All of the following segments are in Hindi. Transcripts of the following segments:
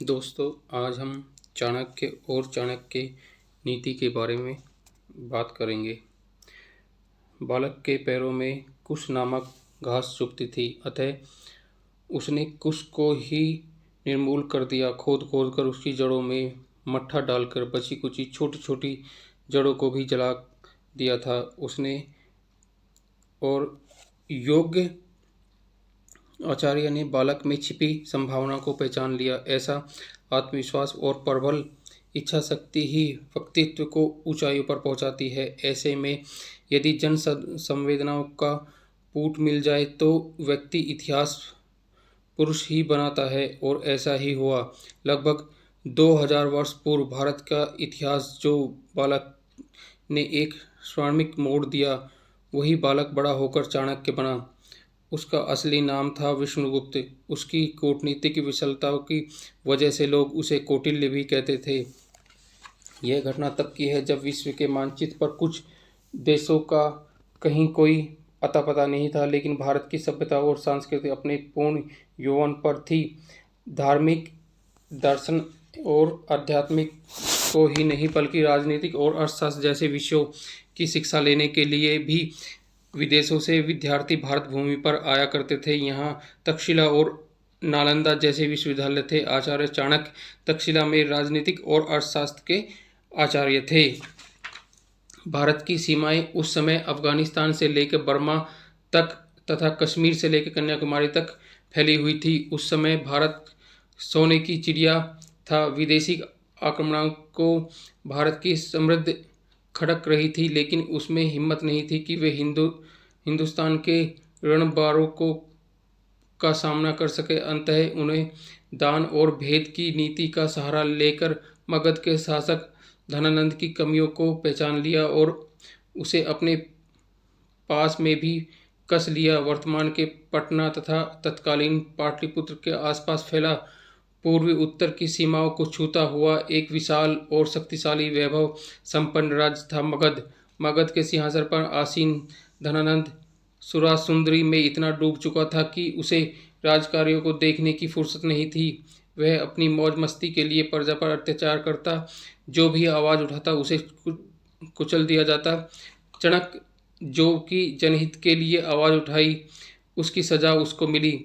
दोस्तों, आज हम चाणक्य और चाणक्य नीति के बारे में बात करेंगे। बालक के पैरों में कुश नामक घास चुभती थी, अतः उसने कुश को ही निर्मूल कर दिया। खोद खोद कर उसकी जड़ों में मट्ठा डालकर बची कुची छोटी छोटी जड़ों को भी जला दिया था उसने। और योग्य आचार्य ने बालक में छिपी संभावना को पहचान लिया। ऐसा आत्मविश्वास और प्रबल इच्छा शक्ति ही व्यक्तित्व को ऊंचाइयों पर पहुंचाती है। ऐसे में यदि जन संवेदनाओं का पूट मिल जाए तो व्यक्ति इतिहास पुरुष ही बनाता है, और ऐसा ही हुआ। लगभग 2000 वर्ष पूर्व भारत का इतिहास जो बालक ने एक स्वर्णिम मोड़ दिया, वही बालक बड़ा होकर चाणक्य बना। उसका असली नाम था विष्णुगुप्त। उसकी कूटनीतिक विशलताओं की वजह से लोग उसे कौटिल्य भी कहते थे। यह घटना तब की है जब विश्व के मानचित्र पर कुछ देशों का कहीं कोई अता पता नहीं था, लेकिन भारत की सभ्यता और संस्कृति अपने पूर्ण यौवन पर थी। धार्मिक, दर्शन और आध्यात्मिक को ही नहीं बल्कि राजनीतिक और अर्थशास्त्र जैसे विषयों की शिक्षा लेने के लिए भी विदेशों से विद्यार्थी भारत भूमि पर आया करते थे। यहाँ तक्षशिला और नालंदा जैसे विश्वविद्यालय थे। आचार्य चाणक्य तक्षशिला में राजनीतिक और अर्थशास्त्र के आचार्य थे। भारत की सीमाएं उस समय अफगानिस्तान से लेकर बर्मा तक तथा कश्मीर से लेकर कन्याकुमारी तक फैली हुई थी। उस समय भारत सोने की चिड़िया था। विदेशी आक्रमणों को भारत की समृद्ध खड़क रही थी, लेकिन उसमें हिम्मत नहीं थी कि वे हिंदुस्तान के रणबारों का सामना कर सके। अंततः उन्हें दान और भेद की नीति का सहारा लेकर मगध के शासक धनानंद की कमियों को पहचान लिया और उसे अपने पास में भी कस लिया। वर्तमान के पटना तथा तत्कालीन पाटलिपुत्र के आसपास फैला पूर्वी उत्तर की सीमाओं को छूता हुआ एक विशाल और शक्तिशाली वैभव संपन्न राज्य था मगध। मगध के सिंहासन पर आसीन धनानंद सुरासुंदरी में इतना डूब चुका था कि उसे राजकार्यों को देखने की फुर्सत नहीं थी। वह अपनी मौज मस्ती के लिए प्रजा पर अत्याचार करता, जो भी आवाज़ उठाता उसे कुचल दिया जाता। चाणक्य जो कि जनहित के लिए आवाज़ उठाई, उसकी सजा उसको मिली।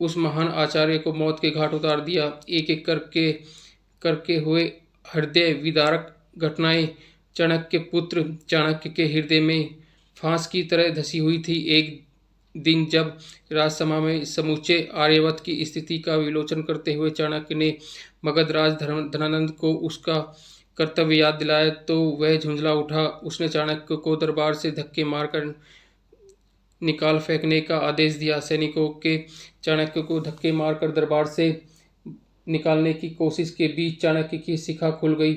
उस महान आचार्य को मौत के घाट उतार दिया। एक एक करके हुए हृदय विदारक घटनाएं चाणक्य पुत्र चाणक्य के हृदय में फांस की तरह धसी हुई थी। एक दिन जब राजसभा में समूचे आर्यवत की स्थिति का विलोचन करते हुए चाणक्य ने मगध राज धनानंद को उसका कर्तव्य याद दिलाया तो वह झुंझला उठा। उसने चाणक्य को दरबार से धक्के मारकर निकाल फेंकने का आदेश दिया। सैनिकों के चाणक्य को धक्के मारकर दरबार से निकालने की कोशिश के बीच चाणक्य की शिखा खुल गई।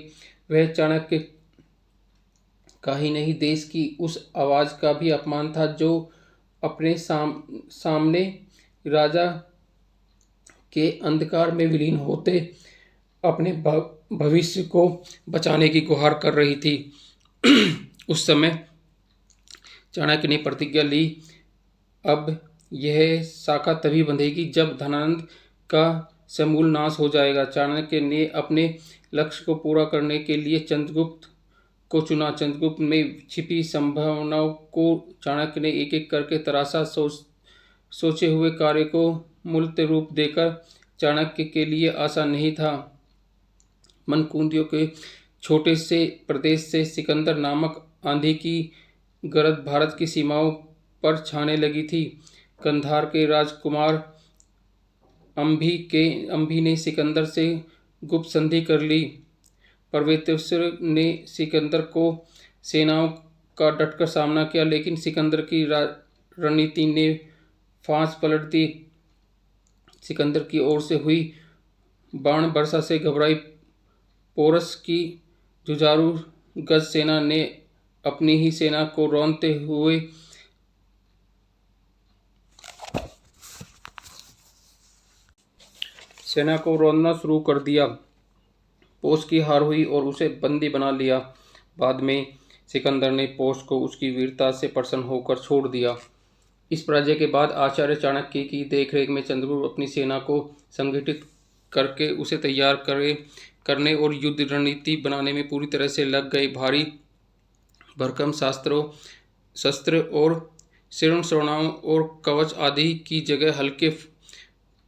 वह चाणक्य का ही नहीं, देश की उस आवाज़ का भी अपमान था जो अपने सामने राजा के अंधकार में विलीन होते अपने भविष्य को बचाने की गुहार कर रही थी। उस समय चाणक्य ने प्रतिज्ञा ली, अब यह शाखा तभी बंधेगी जब धनानंद का समूल नाश हो जाएगा। चाणक्य ने अपने लक्ष्य को पूरा करने के लिए चंद्रगुप्त को चुना। चंद्रगुप्त में छिपी संभावनाओं को चाणक्य ने एक एक करके तराशा। सोचे हुए कार्य को मूर्त रूप देकर चाणक्य के लिए आसान नहीं था। मनकुंदियों के छोटे से प्रदेश से सिकंदर नामक आंधी की गरज भारत की सीमाओं पर छाने लगी थी। कंधार के राजकुमार अंभी ने सिकंदर से गुप्त संधि कर ली। पर्वतेश्वर ने सिकंदर को सेनाओं का डटकर सामना किया, लेकिन सिकंदर की रणनीति ने फांस पलट दी। सिकंदर की ओर से हुई बाण वर्षा से घबराई पोरस की जुझारू गज सेना ने अपनी ही सेना को रौंदते हुए सेना को रौंदना शुरू कर दिया। पोष की हार हुई और उसे बंदी बना लिया। बाद में सिकंदर ने पोष को उसकी वीरता से प्रसन्न होकर छोड़ दिया। इस पराजय के बाद आचार्य चाणक्य की देखरेख में चंद्रगुप्त अपनी सेना को संगठित करके उसे तैयार करने और युद्ध रणनीति बनाने में पूरी तरह से लग गए। भारी भरकम शस्त्र और सेनाओं और कवच आदि की जगह हल्के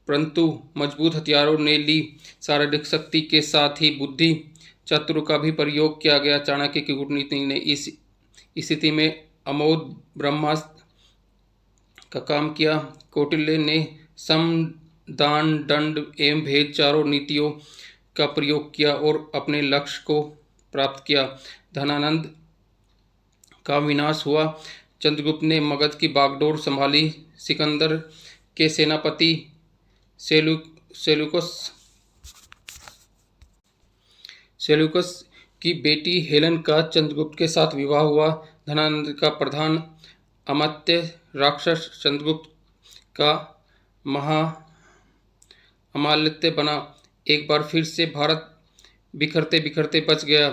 परंतु मजबूत हथियारों ने ली। शारीरिक शक्ति के साथ ही बुद्धि चातुर्य का भी प्रयोग किया गया। चाणक्य की कूटनीति ने इस स्थिति में अमोघ ब्रह्मास्त्र का काम किया। कौटिल्य ने सम, दान, दंड एवं भेद चारों नीतियों का प्रयोग किया और अपने लक्ष्य को प्राप्त किया। धनानंद का विनाश हुआ। चंद्रगुप्त ने मगध की बागडोर संभाली। सिकंदर के सेनापति सेल्यूकस की बेटी हेलेन का चंद्रगुप्त के साथ विवाह हुआ। धनानंद का प्रधान अमात्य राक्षस चंद्रगुप्त का महा अमात्य बना। एक बार फिर से भारत बिखरते बिखरते बच गया।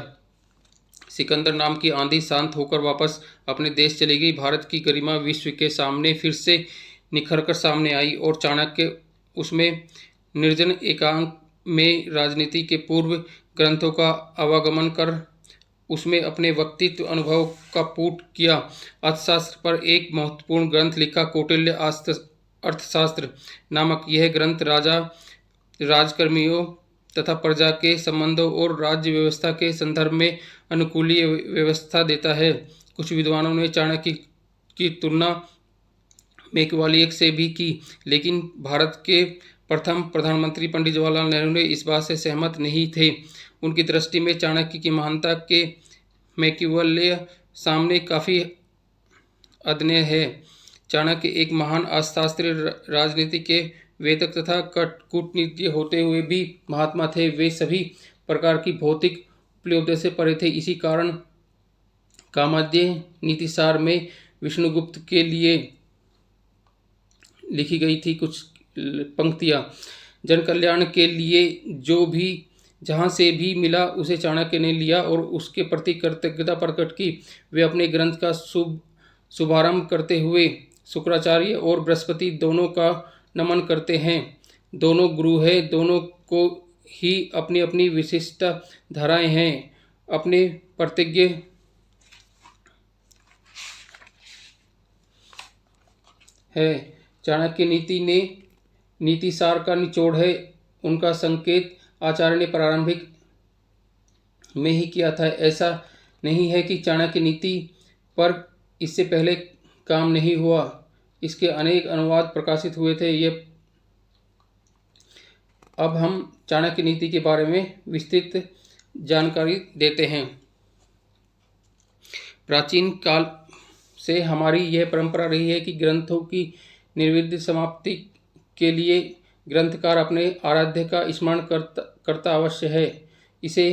सिकंदर नाम की आंधी शांत होकर वापस अपने देश चली गई। भारत की गरिमा विश्व के सामने फिर से निखरकर सामने आई और चाणक्य उसमें निर्जन एकांत में राजनीति के पूर्व ग्रंथों का अवगमन कर उसमें अपने व्यक्तित्व अनुभव का पुट किया। अर्थशास्त्र पर एक महत्वपूर्ण ग्रंथ लिखा, कौटिल्य अर्थशास्त्र नामक। यह ग्रंथ राजा, राजकर्मियों तथा प्रजा के संबंधों और राज्य व्यवस्था के संदर्भ में अनुकूलीय व्यवस्था देता है। कुछ विद्वानों ने चाणक्य की तुलना मैकियावेली से भी की, लेकिन भारत के प्रथम प्रधानमंत्री पंडित जवाहरलाल नेहरू ने इस बात से सहमत नहीं थे। उनकी दृष्टि में चाणक्य की महानता के मैकियावेली सामने काफ़ी अद्वितीय है। चाणक्य एक महान अर्थशास्त्री, राजनीति के वेदक तथा कूटनीति होते हुए भी महात्मा थे। वे सभी प्रकार की भौतिक उपलब्धियों से परे थे। इसी कारण कामाद्य नीतिसार में विष्णुगुप्त के लिए लिखी गई थी कुछ पंक्तियाँ। जन कल्याण के लिए जो भी जहाँ से भी मिला उसे चाणक्य ने लिया और उसके प्रति कृतज्ञता प्रकट की। वे अपने ग्रंथ का शुभारंभ करते हुए शुक्राचार्य और बृहस्पति दोनों का नमन करते हैं। दोनों गुरु हैं, दोनों को ही अपनी अपनी विशिष्ट धाराएं हैं। अपने प्रतिज्ञ है। चाणक्य नीति सार का निचोड़ है। उनका संकेत आचार्य ने प्रारंभिक में ही किया था। ऐसा नहीं है कि चाणक्य नीति पर इससे पहले काम नहीं हुआ। इसके अनेक अनुवाद प्रकाशित हुए थे। ये अब हम चाणक्य नीति के बारे में विस्तृत जानकारी देते हैं। प्राचीन काल से हमारी यह परंपरा रही है कि ग्रंथों की निर्विघ्न समाप्ति के लिए ग्रंथकार अपने आराध्य का स्मरण करता अवश्य है। इसे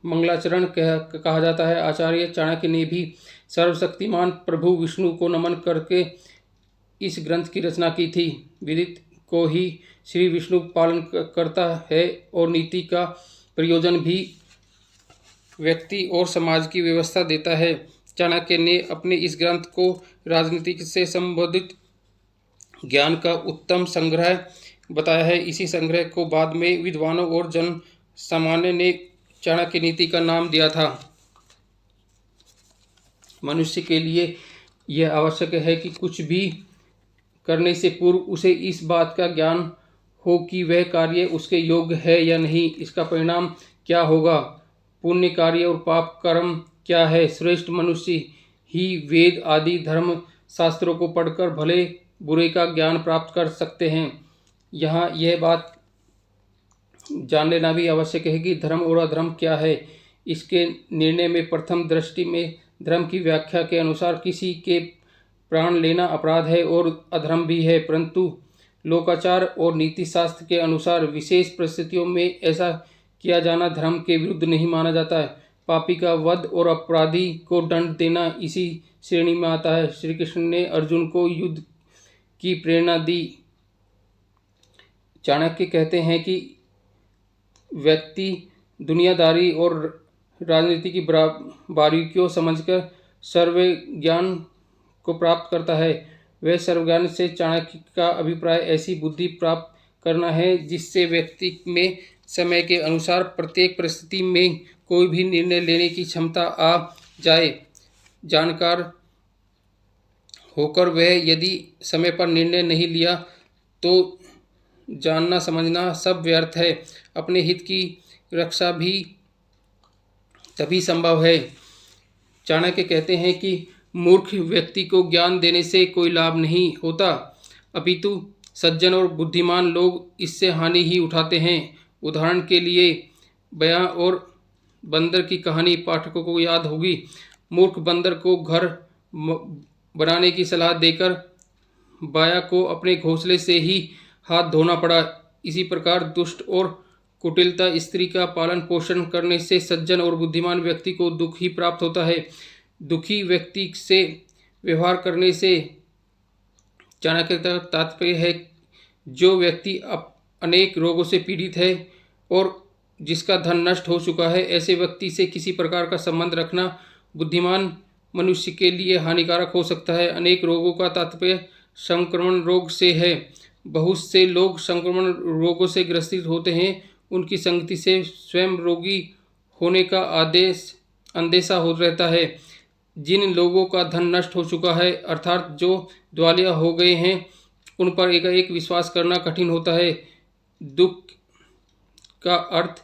मंगलाचरण कहा जाता है। आचार्य चाणक्य ने भी सर्वशक्तिमान प्रभु विष्णु को नमन करके इस ग्रंथ की रचना की थी। विदित को ही श्री विष्णु पालन करता है और नीति का प्रयोजन भी व्यक्ति और समाज की व्यवस्था देता है। चाणक्य ने अपने इस ग्रंथ को राजनीति से संबंधित ज्ञान का उत्तम संग्रह बताया है। इसी संग्रह को बाद में विद्वानों और जन सामान्य ने चाणक्य नीति का नाम दिया था। मनुष्य के लिए यह आवश्यक है कि कुछ भी करने से पूर्व उसे इस बात का ज्ञान हो कि वह कार्य उसके योग्य है या नहीं, इसका परिणाम क्या होगा, पुण्य कार्य और पाप कर्म क्या है। श्रेष्ठ मनुष्य ही वेद आदि धर्म शास्त्रों को पढ़कर भले बुरे का ज्ञान प्राप्त कर सकते हैं। यहाँ यह बात जान लेना भी आवश्यक है कि धर्म और अधर्म क्या है। इसके निर्णय में प्रथम दृष्टि में धर्म की व्याख्या के अनुसार किसी के प्राण लेना अपराध है और अधर्म भी है, परंतु लोकाचार और नीति शास्त्र के अनुसार विशेष परिस्थितियों में ऐसा किया जाना धर्म के विरुद्ध नहीं माना जाता है। पापी का वध और अपराधी को दंड देना इसी श्रेणी में आता है। श्री कृष्ण ने अर्जुन को युद्ध की प्रेरणा दी। चाणक्य कहते हैं कि व्यक्ति दुनियादारी और राजनीति की बारीकियों समझकर सर्व ज्ञान को प्राप्त करता है। वह सर्वज्ञान से चाणक्य का अभिप्राय ऐसी बुद्धि प्राप्त करना है, जिससे व्यक्ति में समय के अनुसार प्रत्येक परिस्थिति में कोई भी निर्णय लेने की क्षमता आ जाए। जानकार होकर वह यदि समय पर निर्णय नहीं लिया तो जानना समझना सब व्यर्थ है। अपने हित की रक्षा भी तभी संभव है। चाणक्य कहते हैं कि मूर्ख व्यक्ति को ज्ञान देने से कोई लाभ नहीं होता, अपितु सज्जन और बुद्धिमान लोग इससे हानि ही उठाते हैं। उदाहरण के लिए बयां और बंदर की कहानी पाठकों को याद होगी। मूर्ख बंदर को घर बनाने की सलाह देकर बाया को अपने घोंसले से ही हाथ धोना पड़ा। इसी प्रकार दुष्ट और कुटिलता स्त्री का पालन पोषण करने से सज्जन और बुद्धिमान व्यक्ति को दुख ही प्राप्त होता है। दुखी व्यक्ति से व्यवहार करने से चाणक्य का तात्पर्य है जो व्यक्ति अनेक रोगों से पीड़ित है और जिसका धन नष्ट हो चुका है, ऐसे व्यक्ति से किसी प्रकार का संबंध रखना बुद्धिमान मनुष्य के लिए हानिकारक हो सकता है। अनेक रोगों का तात्पर्य संक्रमण रोग से है। बहुत से लोग संक्रमण रोगों से ग्रसित होते हैं। उनकी संगति से स्वयं रोगी होने का अंदेशा हो रहता है। जिन लोगों का धन नष्ट हो चुका है, अर्थात जो दिवालिया हो गए हैं, उन पर एकाएक विश्वास करना कठिन होता है। दुख का अर्थ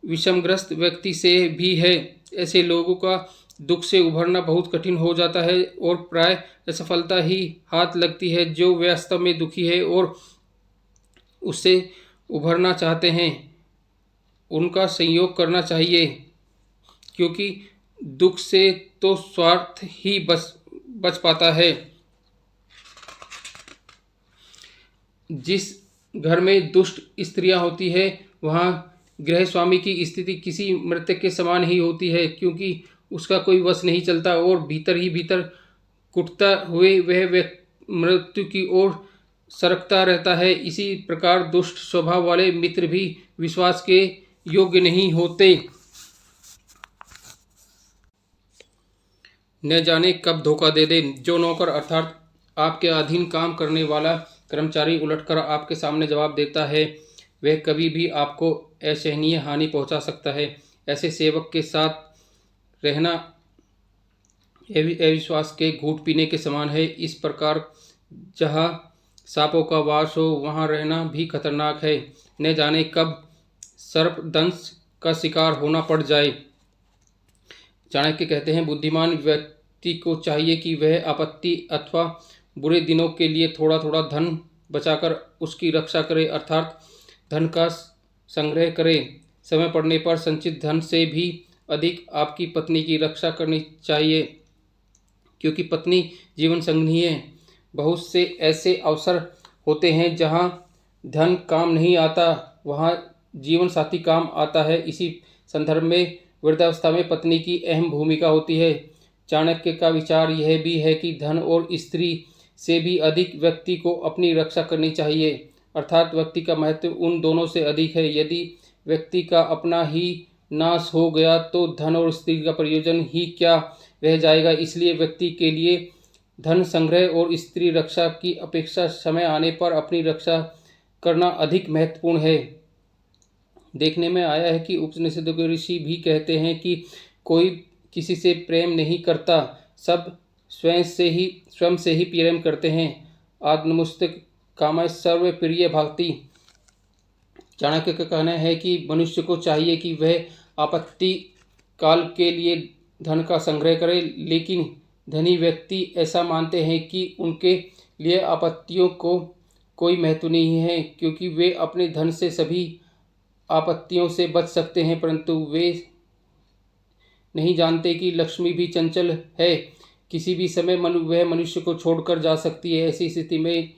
विषमग्रस्त व्यक्ति से भी है। ऐसे लोगों का दुख से उभरना बहुत कठिन हो जाता है और प्राय असफलता ही हाथ लगती है। जो वास्तव में दुखी है और उससे उभरना चाहते हैं, उनका संयोग करना चाहिए, क्योंकि दुख से तो स्वार्थ ही बच पाता है। जिस घर में दुष्ट स्त्रियां होती है, वहाँ गृह स्वामी की स्थिति किसी मृतक के समान ही होती है, क्योंकि उसका कोई वश नहीं चलता और भीतर ही भीतर कुटता हुए वह मृत्यु की ओर सरकता रहता है। इसी प्रकार दुष्ट स्वभाव वाले मित्र भी विश्वास के योग्य नहीं होते। न जाने कब धोखा दे दे। जो नौकर अर्थात आपके अधीन काम करने वाला कर्मचारी उलटकर आपके सामने जवाब देता है, वह कभी भी आपको असहनीय हानि पहुंचा सकता है। ऐसे सेवक के साथ रहना अविश्वास के घूंट पीने के समान है। इस प्रकार जहाँ सांपों का वास हो, वहाँ रहना भी खतरनाक है। न जाने कब सर्पदंश का शिकार होना पड़ जाए। चाणक्य कहते हैं, बुद्धिमान व्यक्ति को चाहिए कि वह आपत्ति अथवा बुरे दिनों के लिए थोड़ा थोड़ा धन बचाकर उसकी रक्षा करे, अर्थात धन का संग्रह करे। समय पड़ने पर संचित धन से भी अधिक आपकी पत्नी की रक्षा करनी चाहिए, क्योंकि पत्नी जीवन संगिनी है। बहुत से ऐसे अवसर होते हैं जहां धन काम नहीं आता, वहां जीवन साथी काम आता है। इसी संदर्भ में वृद्धावस्था में पत्नी की अहम भूमिका होती है। चाणक्य का विचार यह भी है कि धन और स्त्री से भी अधिक व्यक्ति को अपनी रक्षा करनी चाहिए, अर्थात व्यक्ति का महत्व उन दोनों से अधिक है। यदि व्यक्ति का अपना ही नाश हो गया तो धन और स्त्री का प्रयोजन ही क्या रह जाएगा। इसलिए व्यक्ति के लिए धन संग्रह और स्त्री रक्षा की अपेक्षा समय आने पर अपनी रक्षा करना अधिक महत्वपूर्ण है। देखने में आया है कि उपनिषदों के ऋषि भी कहते हैं कि कोई किसी से प्रेम नहीं करता, सब स्वयं से ही प्रेम करते हैं। आत्ममुस्तक कामः सर्व प्रिय भक्ति। चाणक्य का कहना है कि मनुष्य को चाहिए कि वह आपत्ति काल के लिए धन का संग्रह करे, लेकिन धनी व्यक्ति ऐसा मानते हैं कि उनके लिए आपत्तियों को कोई महत्व नहीं है, क्योंकि वे अपने धन से सभी आपत्तियों से बच सकते हैं। परंतु वे नहीं जानते कि लक्ष्मी भी चंचल है, किसी भी समय वह मनुष्य को छोड़कर जा सकती है। ऐसी स्थिति में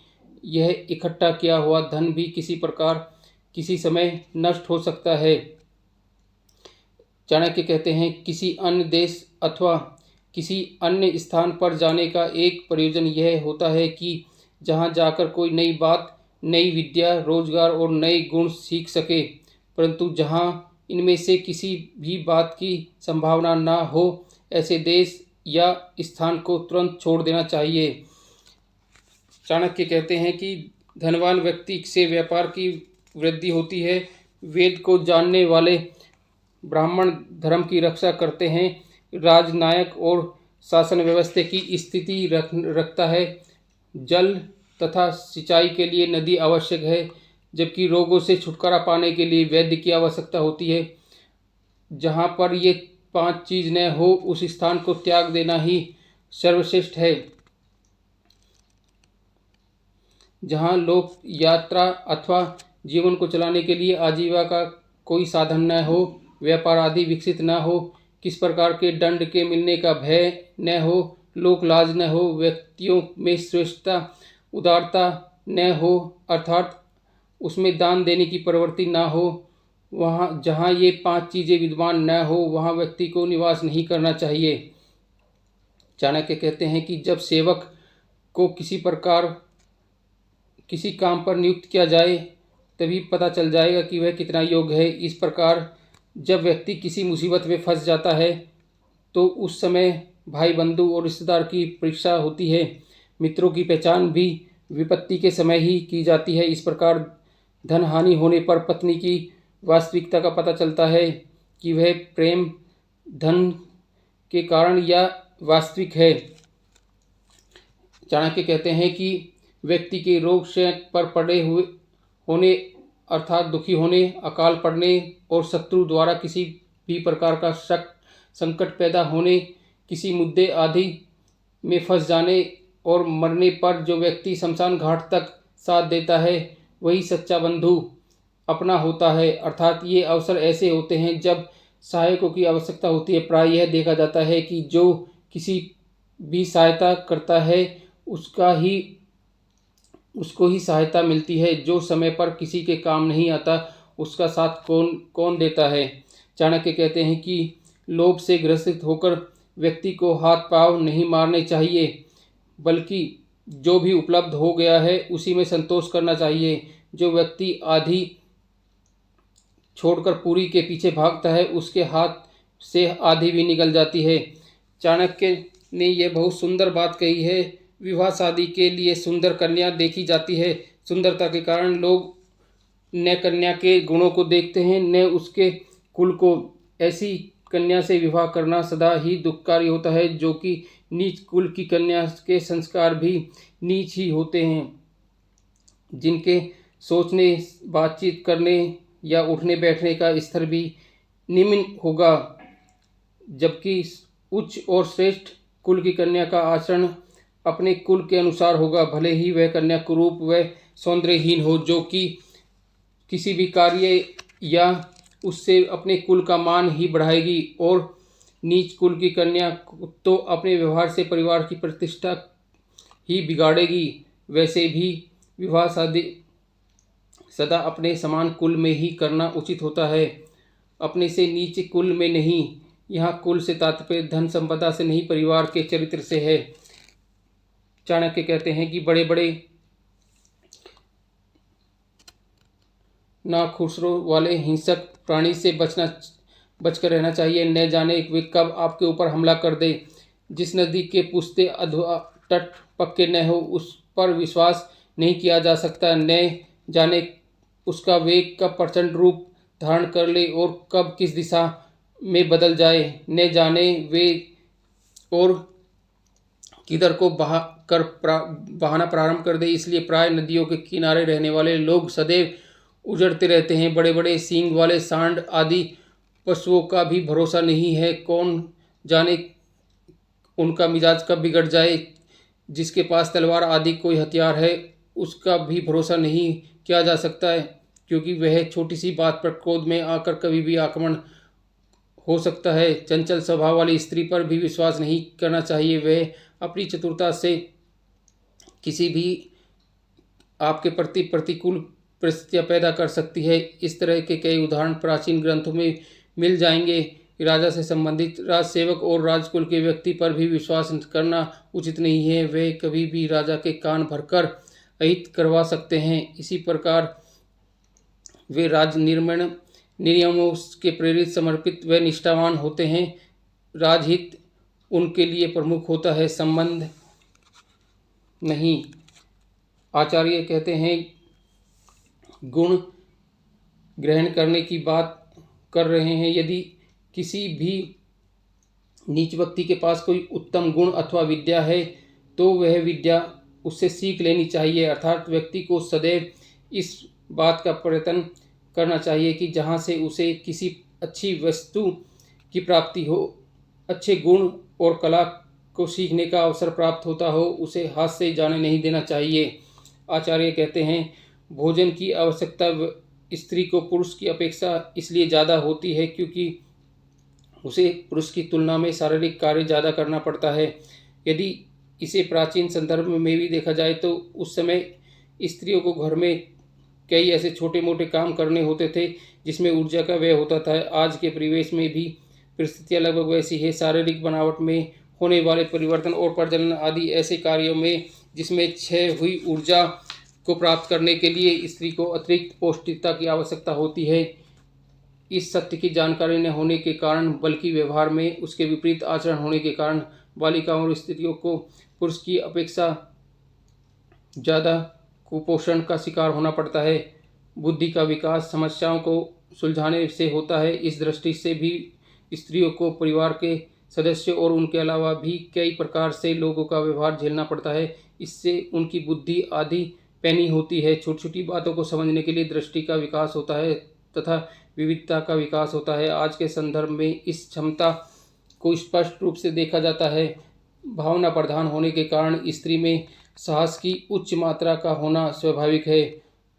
यह इकट्ठा किया हुआ धन भी किसी प्रकार किसी समय नष्ट हो सकता है। चाणक्य कहते हैं, किसी अन्य देश अथवा किसी अन्य स्थान पर जाने का एक प्रयोजन यह होता है कि जहाँ जाकर कोई नई बात, नई विद्या, रोजगार और नए गुण सीख सके, परंतु जहाँ इनमें से किसी भी बात की संभावना न हो, ऐसे देश या स्थान को तुरंत छोड़ देना चाहिए। चाणक्य कहते हैं कि धनवान व्यक्ति से व्यापार की वृद्धि होती है। वेद को जानने वाले ब्राह्मण धर्म की रक्षा करते हैं। राजनायक और शासन व्यवस्था की स्थिति रखता है। जल तथा सिंचाई के लिए नदी आवश्यक है, जबकि रोगों से छुटकारा पाने के लिए वैद्य की आवश्यकता होती है। जहाँ पर ये 5 चीज़ न हो, उस स्थान को त्याग देना ही सर्वश्रेष्ठ है। जहाँ लोक यात्रा अथवा जीवन को चलाने के लिए आजीविका का कोई साधन न हो, व्यापार आदि विकसित न हो, किस प्रकार के दंड के मिलने का भय न हो, लोक लाज न हो, व्यक्तियों में श्रेष्ठता उदारता न हो, अर्थात उसमें दान देने की प्रवृत्ति न हो, वहाँ जहाँ ये 5 चीज़ें विद्यमान न हो, वहाँ व्यक्ति को निवास नहीं करना चाहिए। चाणक्य कहते हैं कि जब सेवक को किसी काम पर नियुक्त किया जाए, तभी पता चल जाएगा कि वह कितना योग्य है। इस प्रकार जब व्यक्ति किसी मुसीबत में फंस जाता है, तो उस समय भाई बंधु और रिश्तेदार की परीक्षा होती है। मित्रों की पहचान भी विपत्ति के समय ही की जाती है। इस प्रकार धन हानि होने पर पत्नी की वास्तविकता का पता चलता है कि वह प्रेम धन के कारण या वास्तविक है। चाणक्य कहते हैं कि व्यक्ति के रोग से पर पड़े हुए होने अर्थात दुखी होने, अकाल पड़ने और शत्रु द्वारा किसी भी प्रकार का संकट पैदा होने, किसी मुद्दे आदि में फंस जाने और मरने पर जो व्यक्ति शमशान घाट तक साथ देता है, वही सच्चा बंधु अपना होता है। अर्थात ये अवसर ऐसे होते हैं जब सहायकों की आवश्यकता होती है। प्राय यह देखा जाता है कि जो किसी भी सहायता करता है उसको ही सहायता मिलती है। जो समय पर किसी के काम नहीं आता, उसका साथ कौन देता है। चाणक्य कहते हैं कि लोभ से ग्रसित होकर व्यक्ति को हाथ पांव नहीं मारने चाहिए, बल्कि जो भी उपलब्ध हो गया है उसी में संतोष करना चाहिए। जो व्यक्ति आधी छोड़कर पूरी के पीछे भागता है, उसके हाथ से आधी भी निकल जाती है। चाणक्य ने यह बहुत सुंदर बात कही है। विवाह शादी के लिए सुंदर कन्या देखी जाती है। सुंदरता के कारण लोग न कन्या के गुणों को देखते हैं, न उसके कुल को। ऐसी कन्या से विवाह करना सदा ही दुखकारी होता है, जो कि नीच कुल की कन्या के संस्कार भी नीच ही होते हैं, जिनके सोचने, बातचीत करने या उठने बैठने का स्तर भी निम्न होगा, जबकि उच्च और श्रेष्ठ कुल की कन्या का आचरण अपने कुल के अनुसार होगा। भले ही वह कन्या कुरूप व सौंदर्यहीन हो, जो कि किसी भी कार्य या उससे अपने कुल का मान ही बढ़ाएगी, और नीच कुल की कन्या तो अपने व्यवहार से परिवार की प्रतिष्ठा ही बिगाड़ेगी। वैसे भी विवाह शादी सदा अपने समान कुल में ही करना उचित होता है, अपने से नीचे कुल में नहीं। यहाँ कुल से तात्पर्य धन संपदा से नहीं, परिवार के चरित्र से है। चाणक्य कहते हैं कि बड़े बड़े नाखुशरों वाले हिंसक प्राणी से बचकर रहना चाहिए। न जाने वे कब आपके ऊपर हमला कर दे। जिस नदी के पुश्ते अथवा तट पक्के न हो, उस पर विश्वास नहीं किया जा सकता। न जाने उसका वेग कब प्रचंड रूप धारण कर ले और कब किस दिशा में बदल जाए। न जाने वे और किधर को बहाना प्रारंभ कर दे। इसलिए प्राय नदियों के किनारे रहने वाले लोग सदैव उजड़ते रहते हैं। बड़े बड़े सींग वाले सांड आदि पशुओं का भी भरोसा नहीं है। कौन जाने उनका मिजाज कब बिगड़ जाए। जिसके पास तलवार आदि कोई हथियार है, उसका भी भरोसा नहीं किया जा सकता है, क्योंकि वह छोटी सी बात पर क्रोध में आकर कभी भी आक्रमण हो सकता है। चंचल स्वभाव वाली स्त्री पर भी विश्वास नहीं करना चाहिए। वह अपनी चतुरता से किसी भी आपके प्रति प्रतिकूल परिस्थितियां पैदा कर सकती है। इस तरह के कई उदाहरण प्राचीन ग्रंथों में मिल जाएंगे। राजा से संबंधित राजसेवक और राजकुल के व्यक्ति पर भी विश्वास करना उचित नहीं है। वे कभी भी राजा के कान भरकर अहित करवा सकते हैं। इसी प्रकार वे राजनिर्माण नियमों के प्रेरित, समर्पित व निष्ठावान होते हैं। राजहित उनके लिए प्रमुख होता है, संबंध नहीं। आचार्य कहते हैं गुण ग्रहण करने की बात कर रहे हैं। यदि किसी भी नीच व्यक्ति के पास कोई उत्तम गुण अथवा विद्या है तो वह विद्या उससे सीख लेनी चाहिए, अर्थात व्यक्ति को सदैव इस बात का प्रयत्न करना चाहिए कि जहाँ से उसे किसी अच्छी वस्तु की प्राप्ति हो, अच्छे गुण और कला को सीखने का अवसर प्राप्त होता हो, उसे हाथ से जाने नहीं देना चाहिए। आचार्य कहते हैं, भोजन की आवश्यकता स्त्री को पुरुष की अपेक्षा इसलिए ज़्यादा होती है क्योंकि उसे पुरुष की तुलना में शारीरिक कार्य ज़्यादा करना पड़ता है। यदि इसे प्राचीन संदर्भ में भी देखा जाए तो उस समय स्त्रियों को घर में कई ऐसे छोटे मोटे काम करने होते थे जिसमें ऊर्जा का व्यय होता था। आज के परिवेश में भी परिस्थितियां लगभग वैसी है। शारीरिक बनावट में होने वाले परिवर्तन और प्रजनन आदि ऐसे कार्यों में जिसमें क्षय हुई ऊर्जा को प्राप्त करने के लिए स्त्री को अतिरिक्त पौष्टिकता की आवश्यकता होती है। इस सत्य की जानकारी न होने के कारण, बल्कि व्यवहार में उसके विपरीत आचरण होने के कारण बालिकाओं और स्त्रियों को पुरुष की अपेक्षा ज़्यादा कुपोषण का शिकार होना पड़ता है। बुद्धि का विकास समस्याओं को सुलझाने से होता है। इस दृष्टि से भी स्त्रियों को परिवार के सदस्यों और उनके अलावा भी कई प्रकार से लोगों का व्यवहार झेलना पड़ता है। इससे उनकी बुद्धि आदि पैनी होती है। छोटी छोटी बातों को समझने के लिए दृष्टि का विकास होता है तथा विविधता का विकास होता है। आज के संदर्भ में इस क्षमता को स्पष्ट रूप से देखा जाता है। भावना प्रधान होने के कारण स्त्री में साहस की उच्च मात्रा का होना स्वाभाविक है।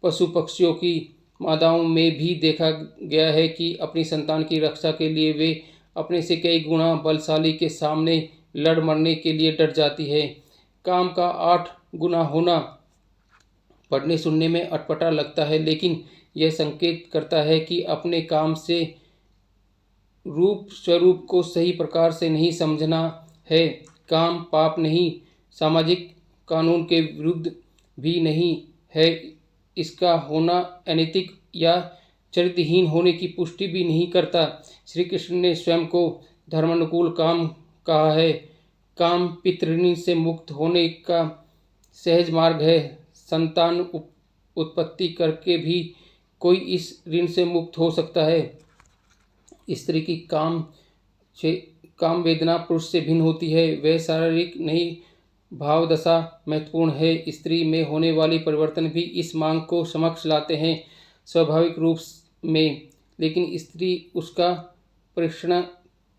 पशु पक्षियों की मादाओं में भी देखा गया है कि अपनी संतान की रक्षा के लिए वे अपने से कई गुना बलशाली के सामने लड़ मरने के लिए डट जाती है। काम का 8 गुना होना पढ़ने सुनने में अटपटा लगता है, लेकिन यह संकेत करता है कि अपने काम से रूप स्वरूप को सही प्रकार से नहीं समझना है। काम पाप नहीं, सामाजिक कानून के विरुद्ध भी नहीं है। इसका होना अनैतिक या चरित्रहीन होने की पुष्टि भी नहीं करता। श्री कृष्ण ने स्वयं को धर्मानुकूल काम कहा है। काम पितृऋण से मुक्त होने का सहज मार्ग है। संतान उत्पत्ति करके भी कोई इस ऋण से मुक्त हो सकता है। स्त्री की काम वेदना पुरुष से भिन्न होती है। वह शारीरिक नहीं, भाव दशा महत्वपूर्ण है। स्त्री में होने वाली परिवर्तन भी इस मांग को समक्ष लाते हैं स्वाभाविक रूप में, लेकिन स्त्री उसका परीक्षण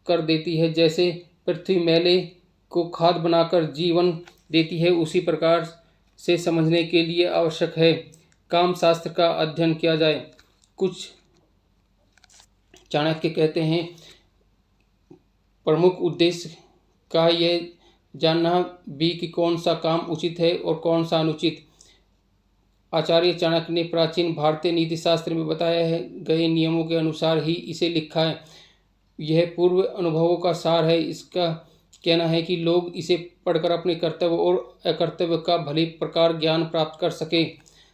कर देती है। जैसे पृथ्वी मैले को खाद बनाकर जीवन देती है, उसी प्रकार से समझने के लिए आवश्यक है काम शास्त्र का अध्ययन किया जाए। कुछ चाणक्य कहते हैं, प्रमुख उद्देश्य का यह जानना भी कि कौन सा काम उचित है और कौन सा अनुचित। आचार्य चाणक्य ने प्राचीन भारतीय नीति शास्त्र में बताया गए नियमों के अनुसार ही इसे लिखा है। यह पूर्व अनुभवों का सार है। इसका कहना है कि लोग इसे पढ़कर अपने कर्तव्य और अकर्तव्य का भली प्रकार ज्ञान प्राप्त कर सके।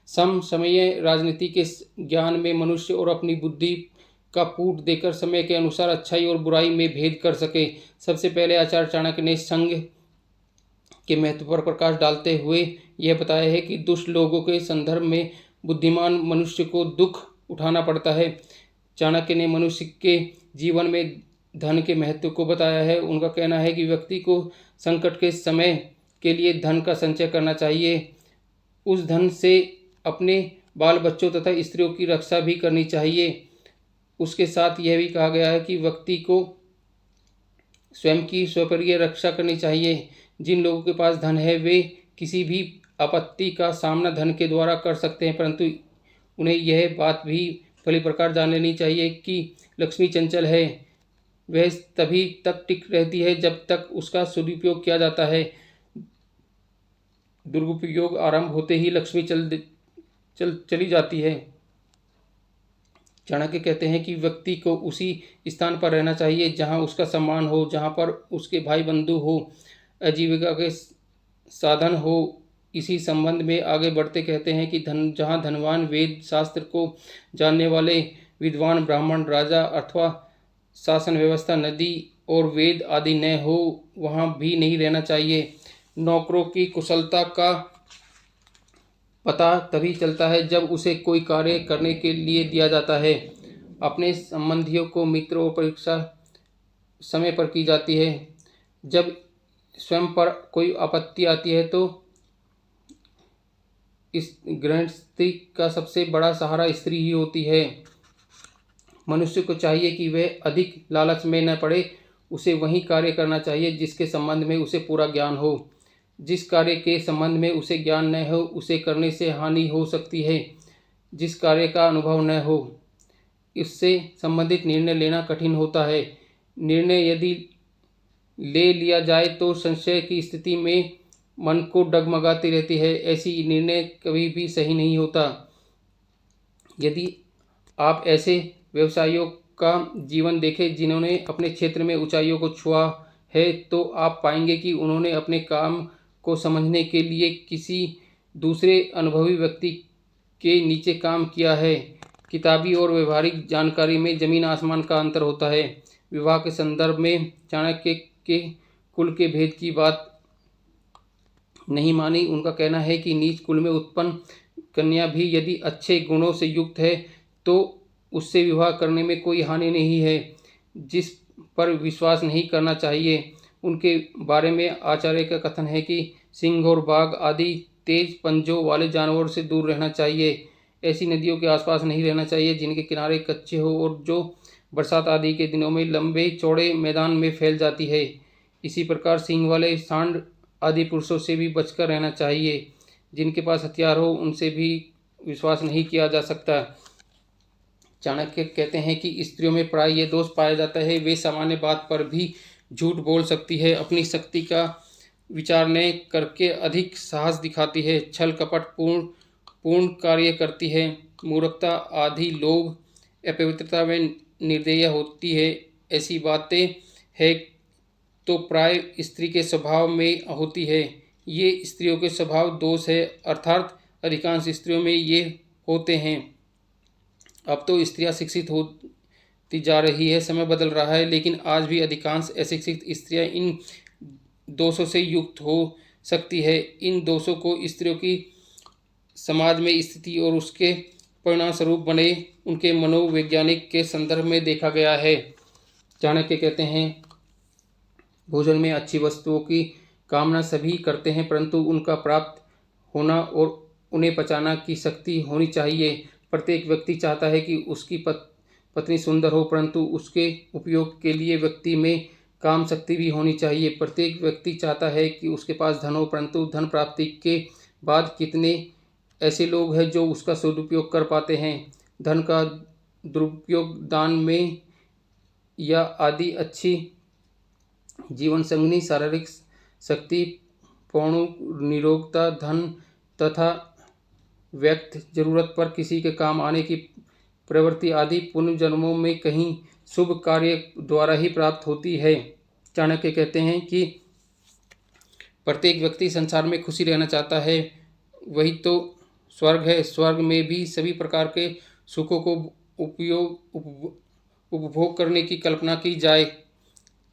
समय राजनीति के ज्ञान में मनुष्य और अपनी बुद्धि का पूट देकर समय के अनुसार अच्छाई और बुराई में भेद कर सके। सबसे पहले आचार्य चाणक्य ने संघ के महत्व पर प्रकाश डालते हुए यह बताया है कि दुष्ट लोगों के संदर्भ में बुद्धिमान मनुष्य को दुख उठाना पड़ता है। चाणक्य ने मनुष्य के जीवन में धन के महत्व को बताया है। उनका कहना है कि व्यक्ति को संकट के समय के लिए धन का संचय करना चाहिए। उस धन से अपने बाल बच्चों तथा स्त्रियों की रक्षा भी करनी चाहिए। उसके साथ यह भी कहा गया है कि व्यक्ति को स्वयं की स्वप्रिय रक्षा करनी चाहिए। जिन लोगों के पास धन है वे किसी भी आपत्ति का सामना धन के द्वारा कर सकते हैं, परंतु उन्हें यह बात भी भली प्रकार जान लेनी चाहिए कि लक्ष्मी चंचल है। वह तभी तक टिक रहती है जब तक उसका सदुपयोग किया जाता है। दुरुपयोग आरंभ होते ही लक्ष्मी चली जाती है। चाणक्य कहते हैं कि व्यक्ति को उसी स्थान पर रहना चाहिए जहां उसका सम्मान हो, जहां पर उसके भाई बंधु हो, आजीविका के साधन हो। इसी संबंध में आगे बढ़ते कहते हैं कि जहां धनवान, वेद शास्त्र को जानने वाले विद्वान ब्राह्मण, राजा अथवा शासन व्यवस्था, नदी और वेद आदि न हो, वहां भी नहीं रहना चाहिए। नौकरों की कुशलता का पता तभी चलता है जब उसे कोई कार्य करने के लिए दिया जाता है। अपने संबंधियों को मित्र और परीक्षा समय पर की जाती है। जब स्वयं पर कोई आपत्ति आती है तो इस गृहस्थी का सबसे बड़ा सहारा स्त्री ही होती है। मनुष्य को चाहिए कि वह अधिक लालच में न पड़े। उसे वही कार्य करना चाहिए जिसके संबंध में उसे पूरा ज्ञान हो। जिस कार्य के संबंध में उसे ज्ञान न हो उसे करने से हानि हो सकती है। जिस कार्य का अनुभव न हो इससे संबंधित निर्णय लेना कठिन होता है। निर्णय यदि ले लिया जाए तो संशय की स्थिति में मन को डगमगाती रहती है। ऐसी निर्णय कभी भी सही नहीं होता। यदि आप ऐसे व्यवसायियों का जीवन देखें जिन्होंने अपने क्षेत्र में ऊंचाइयों को छुआ है तो आप पाएंगे कि उन्होंने अपने काम को समझने के लिए किसी दूसरे अनुभवी व्यक्ति के नीचे काम किया है। किताबी और व्यवहारिक जानकारी में जमीन आसमान का अंतर होता है। विवाह के संदर्भ में चाणक्य के कुल के भेद की बात नहीं मानी। उनका कहना है कि नीच कुल में उत्पन्न कन्या भी यदि अच्छे गुणों से युक्त है तो उससे विवाह करने में कोई हानि नहीं है। जिस पर विश्वास नहीं करना चाहिए उनके बारे में आचार्य का कथन है कि सिंह और बाघ आदि तेज पंजों वाले जानवरों से दूर रहना चाहिए। ऐसी नदियों के आसपास नहीं रहना चाहिए जिनके किनारे कच्चे हो और जो बरसात आदि के दिनों में लंबे चौड़े मैदान में फैल जाती है। इसी प्रकार सींग वाले सांड आदि पुरुषों से भी बचकर रहना चाहिए। जिनके पास हथियार हो उनसे भी विश्वास नहीं किया जा सकता। चाणक्य कहते हैं कि स्त्रियों में प्राय ये दोष पाया जाता है, वे सामान्य बात पर भी झूठ बोल सकती है, अपनी शक्ति का विचार न करके अधिक साहस दिखाती है, छल कपट पूर्ण कार्य करती है, मूर्खता आदि लोभ अपवित्रता में निर्दयी होती है। ऐसी बातें है तो प्राय स्त्री के स्वभाव में होती है। ये स्त्रियों के स्वभाव दोष है, अर्थात अधिकांश स्त्रियों में ये होते हैं। अब तो स्त्रियां शिक्षित होती जा रही है, समय बदल रहा है, लेकिन आज भी अधिकांश अशिक्षित स्त्रियां इन दोषों से युक्त हो सकती है। इन दोषों को स्त्रियों की समाज में स्थिति और उसके परिणाम स्वरूप बने उनके मनोवैज्ञानिक के संदर्भ में देखा गया है। चाणक्य कहते हैं, भोजन में अच्छी वस्तुओं की कामना सभी करते हैं, परंतु उनका प्राप्त होना और उन्हें पचाना की शक्ति होनी चाहिए। प्रत्येक व्यक्ति चाहता है कि उसकी पत्नी सुंदर हो, परंतु उसके उपयोग के लिए व्यक्ति में काम शक्ति भी होनी चाहिए। प्रत्येक व्यक्ति चाहता है कि उसके पास धन हो, परंतु धन प्राप्ति के बाद कितने ऐसे लोग हैं जो उसका सदुपयोग कर पाते हैं। धन का दुरुपयोग दान में या आदि अच्छी जीवन संगनी, शारीरिक शक्ति, पौणु निरोगता, धन तथा व्यक्त जरूरत पर किसी के काम आने की प्रवृत्ति आदि पुनर्जन्मों में कहीं शुभ कार्य द्वारा ही प्राप्त होती है। चाणक्य कहते हैं कि प्रत्येक व्यक्ति संसार में खुशी रहना चाहता है, वही तो स्वर्ग है। स्वर्ग में भी सभी प्रकार के सुखों को उपभोग करने की कल्पना की जाए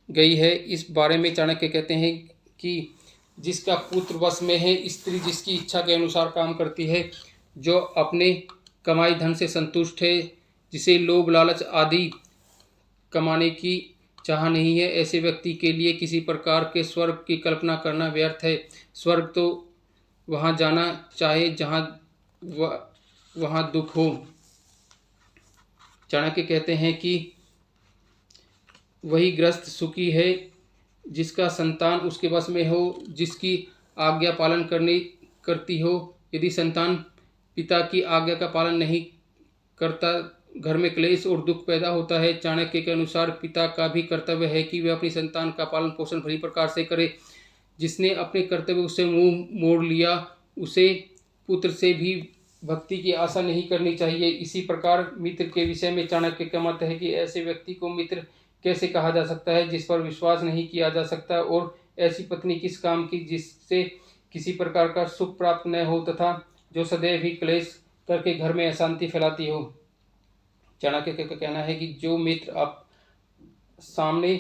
गई है। इस बारे में चाणक्य कहते हैं कि जिसका पुत्र वश में है, स्त्री जिसकी इच्छा के अनुसार काम करती है, जो अपने कमाई धन से संतुष्ट है, जिसे लोभ लालच आदि कमाने की चाह नहीं है, ऐसे व्यक्ति के लिए किसी प्रकार के स्वर्ग की कल्पना करना व्यर्थ है। स्वर्ग तो वहाँ जाना चाहे जहाँ वहाँ दुख हो। चाणक्य कहते हैं कि वही गृहस्थ सुखी है जिसका संतान उसके वश में हो, जिसकी आज्ञा पालन करती हो। यदि संतान पिता की आज्ञा का पालन नहीं करता, घर में क्लेश और दुख पैदा होता है। चाणक्य के अनुसार पिता का भी कर्तव्य है कि वह अपनी संतान का पालन पोषण भली प्रकार से करे। जिसने अपने कर्तव्य उससे मुंह मोड़ लिया, उसे पुत्र से भी भक्ति की आशा नहीं करनी चाहिए। इसी प्रकार मित्र के विषय में चाणक्य का मत है कि ऐसे व्यक्ति को मित्र कैसे कहा जा सकता है जिस पर विश्वास नहीं किया जा सकता, और ऐसी पत्नी किस काम की जिससे किसी प्रकार का सुख प्राप्त न हो तथा जो सदैव ही क्लेश करके घर में अशांति फैलाती हो। चाणक्य का कहना है कि जो मित्र आप सामने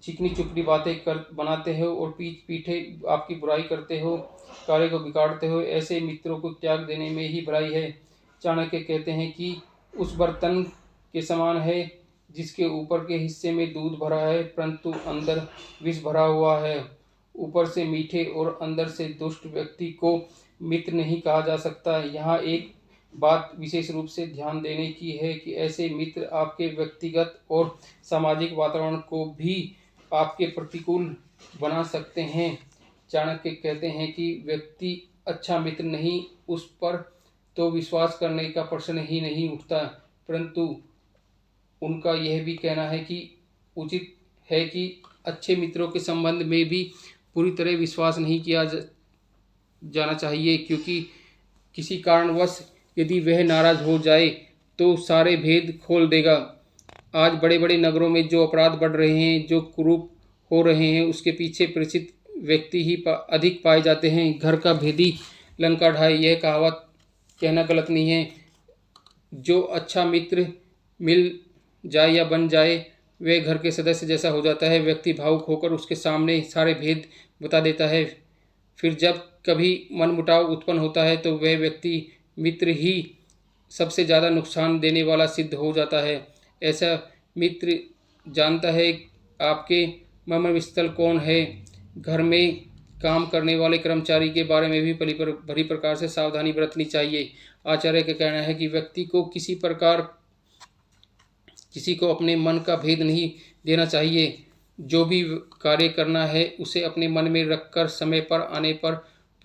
चिकनी चुपड़ी बातें कर बनाते हो और पीछे आपकी बुराई करते हो, कार्य को बिगाड़ते हो, ऐसे मित्रों को त्याग देने में ही भलाई है। चाणक्य कहते हैं कि उस बर्तन के समान है जिसके ऊपर के हिस्से में दूध भरा है परंतु अंदर विष भरा हुआ है। ऊपर से मीठे और अंदर से दुष्ट व्यक्ति को मित्र नहीं कहा जा सकता। यहाँ एक बात विशेष रूप से ध्यान देने की है कि ऐसे मित्र आपके व्यक्तिगत और सामाजिक वातावरण को भी आपके प्रतिकूल बना सकते हैं। चाणक्य कहते हैं कि व्यक्ति अच्छा मित्र नहीं, उस पर तो विश्वास करने का प्रश्न ही नहीं उठता, परंतु उनका यह भी कहना है कि उचित है कि अच्छे मित्रों के संबंध में भी पूरी तरह विश्वास नहीं किया जाना चाहिए, क्योंकि किसी कारणवश यदि वह नाराज हो जाए तो सारे भेद खोल देगा। आज बड़े बड़े नगरों में जो अपराध बढ़ रहे हैं, जो कुरूप हो रहे हैं, उसके पीछे परिचित व्यक्ति ही अधिक पाए जाते हैं। घर का भेदी लंका ढाए, यह कहावत कहना गलत नहीं है। जो अच्छा मित्र मिल जाए या बन जाए वह घर के सदस्य जैसा हो जाता है। व्यक्ति भावुक होकर उसके सामने सारे भेद बता देता है। फिर जब कभी मनमुटाव उत्पन्न होता है तो वह व्यक्ति मित्र ही सबसे ज़्यादा नुकसान देने वाला सिद्ध हो जाता है। ऐसा मित्र जानता है आपके मर्मस्थल कौन है। घर में काम करने वाले कर्मचारी के बारे में भी भली प्रकार से सावधानी बरतनी चाहिए। आचार्य का कहना है कि व्यक्ति को किसी को अपने मन का भेद नहीं देना चाहिए। जो भी कार्य करना है उसे अपने मन में रखकर समय पर आने पर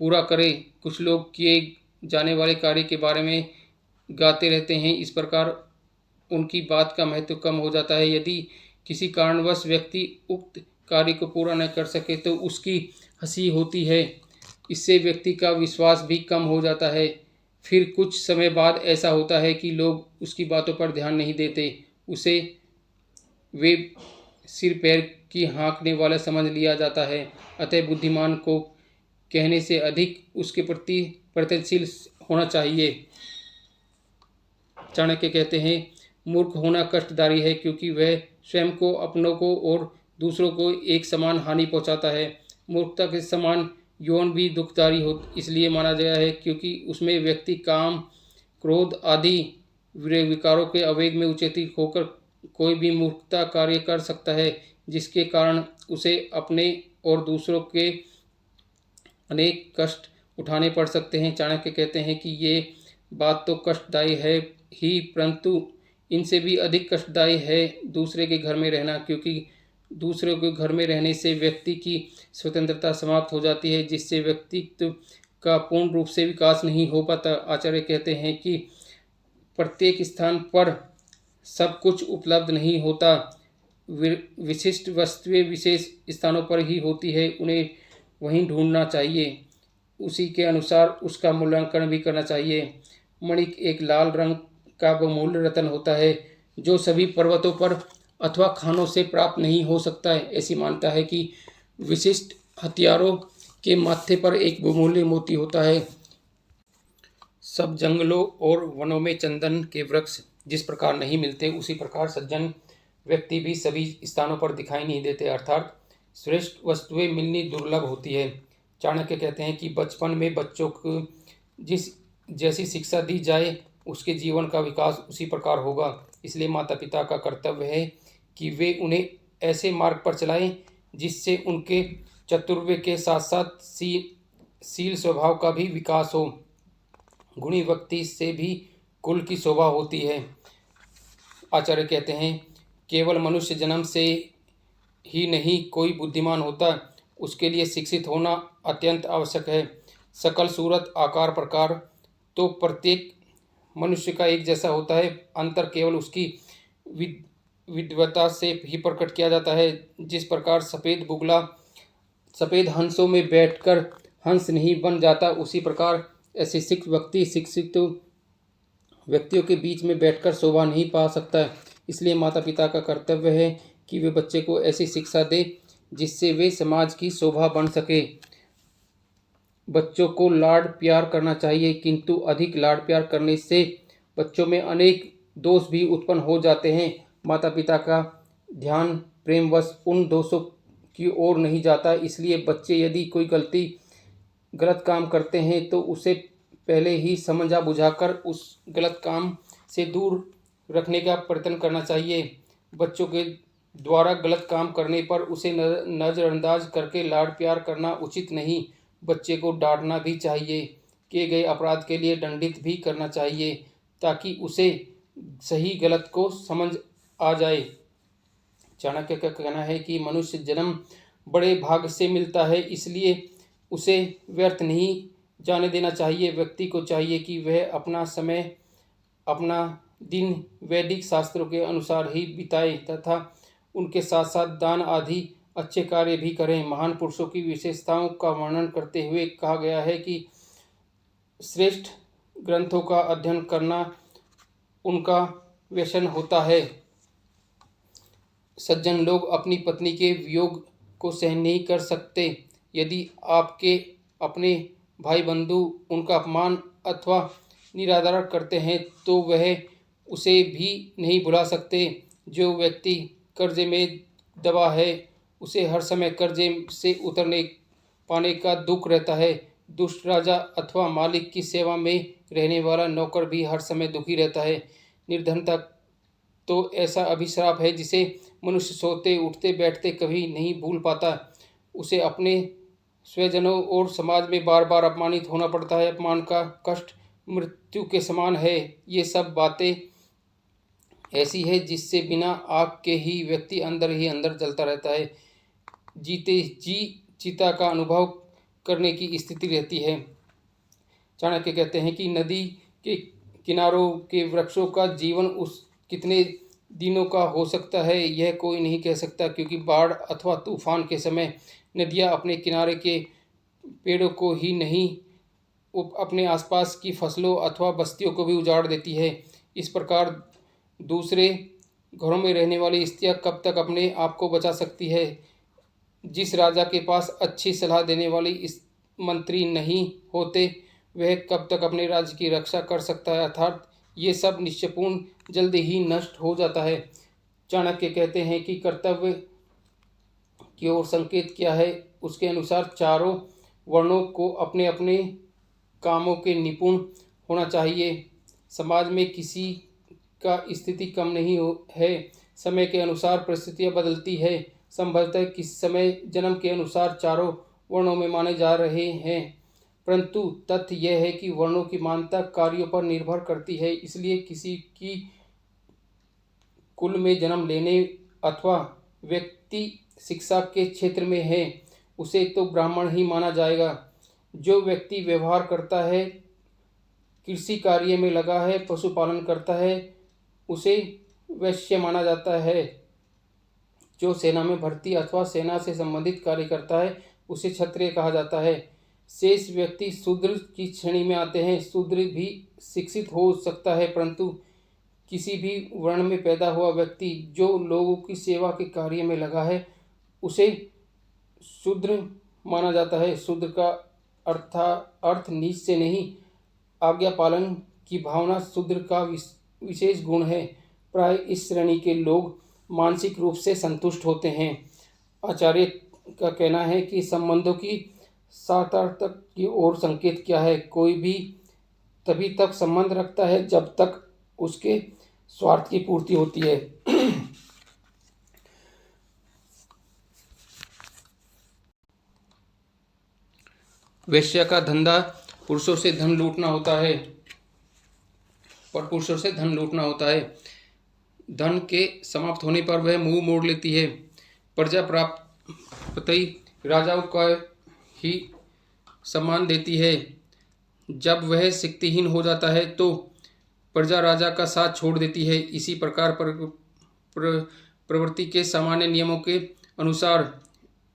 पूरा करे। कुछ लोग किए जाने वाले कार्य के बारे में गाते रहते हैं, इस प्रकार उनकी बात का महत्व कम हो जाता है। यदि किसी कारणवश व्यक्ति उक्त कार्य को पूरा न कर सके तो उसकी हंसी होती है, इससे व्यक्ति का विश्वास भी कम हो जाता है। फिर कुछ समय बाद ऐसा होता है कि लोग उसकी बातों पर ध्यान नहीं देते, उसे वे सिर पैर की हाँकने वाला समझ लिया जाता है। अतः बुद्धिमान को कहने से अधिक उसके प्रति प्रयत्नशील होना चाहिए। चाणक्य कहते हैं मूर्ख होना कष्टदायी है, क्योंकि वह स्वयं को, अपनों को और दूसरों को एक समान हानि पहुंचाता है। मूर्खता के समान यौन भी दुखदायी हो इसलिए माना गया है क्योंकि उसमें व्यक्ति काम, क्रोध आदि विकारों के आवेग में उचेतित होकर कोई भी मूर्खता कार्य कर सकता है, जिसके कारण उसे अपने और दूसरों के अनेक कष्ट उठाने पड़ सकते हैं। चाणक्य कहते हैं कि ये बात तो कष्टदायी है ही, परंतु इनसे भी अधिक कष्टदायी है दूसरे के घर में रहना, क्योंकि दूसरे के घर में रहने से व्यक्ति की स्वतंत्रता समाप्त हो जाती है, जिससे व्यक्तित्व का पूर्ण रूप से विकास नहीं हो पाता। आचार्य कहते हैं कि प्रत्येक स्थान पर सब कुछ उपलब्ध नहीं होता, विशिष्ट वस्तुएं विशेष स्थानों पर ही होती है, उन्हें वहीं ढूंढना चाहिए, उसी के अनुसार उसका मूल्यांकन भी करना चाहिए। मणिक एक लाल रंग का बहुमूल्य रत्न होता है जो सभी पर्वतों पर अथवा खानों से प्राप्त नहीं हो सकता है। ऐसी मान्यता है कि विशिष्ट हथियारों के माथे पर एक बहुमूल्य मोती होता है। सब जंगलों और वनों में चंदन के वृक्ष जिस प्रकार नहीं मिलते, उसी प्रकार सज्जन व्यक्ति भी सभी स्थानों पर दिखाई नहीं देते, अर्थात श्रेष्ठ वस्तुएं मिलनी दुर्लभ होती है। चाणक्य कहते हैं कि बचपन में बच्चों को जिस जैसी शिक्षा दी जाए उसके जीवन का विकास उसी प्रकार होगा। इसलिए माता पिता का कर्तव्य है कि वे उन्हें ऐसे मार्ग पर चलाएं जिससे उनके चतुर्व्य के साथ साथ शील स्वभाव का भी विकास हो। गुणी व्यक्ति से भी कुल की शोभा होती है। आचार्य कहते हैं केवल मनुष्य जन्म से ही नहीं कोई बुद्धिमान होता, उसके लिए शिक्षित होना अत्यंत आवश्यक है। सकल सूरत आकार प्रकार तो प्रत्येक मनुष्य का एक जैसा होता है, अंतर केवल उसकी विद्वता से ही प्रकट किया जाता है। जिस प्रकार सफ़ेद हंसों में बैठकर हंस नहीं बन जाता, उसी प्रकार ऐसे शिक्षित व्यक्तियों के बीच में बैठकर शोभा नहीं पा सकता। इसलिए माता पिता का कर्तव्य है कि वे बच्चे को ऐसी शिक्षा दे जिससे वे समाज की शोभा बन सके। बच्चों को लाड प्यार करना चाहिए, किंतु अधिक लाड प्यार करने से बच्चों में अनेक दोष भी उत्पन्न हो जाते हैं। माता पिता का ध्यान प्रेमवश उन दोषों की ओर नहीं जाता। इसलिए बच्चे यदि कोई गलत काम करते हैं तो उसे पहले ही समझा बुझाकर उस गलत काम से दूर रखने का प्रयत्न करना चाहिए। बच्चों के द्वारा गलत काम करने पर उसे नज़रअंदाज करके लाड प्यार करना उचित नहीं। बच्चे को डांटना भी चाहिए, किए गए अपराध के लिए दंडित भी करना चाहिए, ताकि उसे सही गलत को समझ आ जाए। चाणक्य का कहना है कि मनुष्य जन्म बड़े भाग्य से मिलता है, इसलिए उसे व्यर्थ नहीं जाने देना चाहिए। व्यक्ति को चाहिए कि वह अपना समय, अपना दिन वैदिक शास्त्रों के अनुसार ही बिताए तथा उनके साथ साथ दान आदि अच्छे कार्य भी करें। महान पुरुषों की विशेषताओं का वर्णन करते हुए कहा गया है कि श्रेष्ठ ग्रंथों का अध्ययन करना उनका व्यसन होता है। सज्जन लोग अपनी पत्नी के वियोग को सहन नहीं कर सकते। यदि आपके अपने भाई बंधु उनका अपमान अथवा निरादर करते हैं तो वह उसे भी नहीं भुला सकते। जो व्यक्ति कर्जे में दबा है उसे हर समय कर्जे से उतरने पाने का दुख रहता है। दुष्ट राजा अथवा मालिक की सेवा में रहने वाला नौकर भी हर समय दुखी रहता है। निर्धनता तो ऐसा अभिशाप है जिसे मनुष्य सोते उठते बैठते कभी नहीं भूल पाता। उसे अपने स्वजनों और समाज में बार बार अपमानित होना पड़ता है। अपमान का कष्ट मृत्यु के समान है। ये सब बातें ऐसी है जिससे बिना आग के ही व्यक्ति अंदर ही अंदर जलता रहता है। जीते जी चिता का अनुभव करने की स्थिति रहती है। चाणक्य कहते हैं कि नदी के किनारों के वृक्षों का जीवन उस कितने दिनों का हो सकता है यह कोई नहीं कह सकता, क्योंकि बाढ़ अथवा तूफान के समय नदियाँ अपने किनारे के पेड़ों को ही नहीं अपने आसपास की फसलों अथवा बस्तियों को भी उजाड़ देती है। इस प्रकार दूसरे घरों में रहने वाली स्त्रियाँ कब तक अपने आप को बचा सकती है। जिस राजा के पास अच्छी सलाह देने वाली इस मंत्री नहीं होते वह कब तक अपने राज्य की रक्षा कर सकता है। अर्थात ये सब निश्चयपूर्ण जल्दी ही नष्ट हो जाता है। चाणक्य कहते हैं कि कर्तव्य की ओर संकेत क्या है। उसके अनुसार चारों वर्णों को अपने अपने कामों के निपुण होना चाहिए। समाज में किसी का स्थिति कम नहीं है। समय के अनुसार परिस्थितियाँ बदलती है। संभवतः किस समय जन्म के अनुसार चारों वर्णों में माने जा रहे हैं, परंतु तथ्य यह है कि वर्णों की मान्यता कार्यों पर निर्भर करती है। इसलिए किसी की कुल में जन्म लेने अथवा व्यक्ति शिक्षा के क्षेत्र में है उसे तो ब्राह्मण ही माना जाएगा। जो व्यक्ति व्यवहार करता है, कृषि कार्य में लगा है, पशुपालन करता है, उसे वैश्य माना जाता है। जो सेना में भर्ती अथवा सेना से संबंधित कार्य करता है उसे क्षत्रिय कहा जाता है। शेष व्यक्ति शूद्र की श्रेणी में आते हैं। शूद्र भी शिक्षित हो सकता है, परंतु किसी भी वर्ण में पैदा हुआ व्यक्ति जो लोगों की सेवा के कार्य में लगा है उसे शूद्र माना जाता है। शूद्र का अर्थ नीच से नहीं, आज्ञा पालन की भावना शूद्र का विशेष गुण है। प्राय इस श्रेणी के लोग मानसिक रूप से संतुष्ट होते हैं। आचार्य का कहना है कि संबंधों की सार्थक की ओर संकेत क्या है। कोई भी तभी तक संबंध रखता है जब तक उसके स्वार्थ की पूर्ति होती है। वैश्य का धंधा पुरुषों से धन लूटना होता है, पर पुरुषों से धन लूटना होता है। धन के समाप्त होने पर वह मुंह मोड़ लेती है। प्रजा प्राप्ति राजाओं का ही सम्मान देती है। जब वह शक्तिहीन हो जाता है तो प्रजा राजा का साथ छोड़ देती है। इसी प्रकार प्रवृत्ति के सामान्य नियमों के अनुसार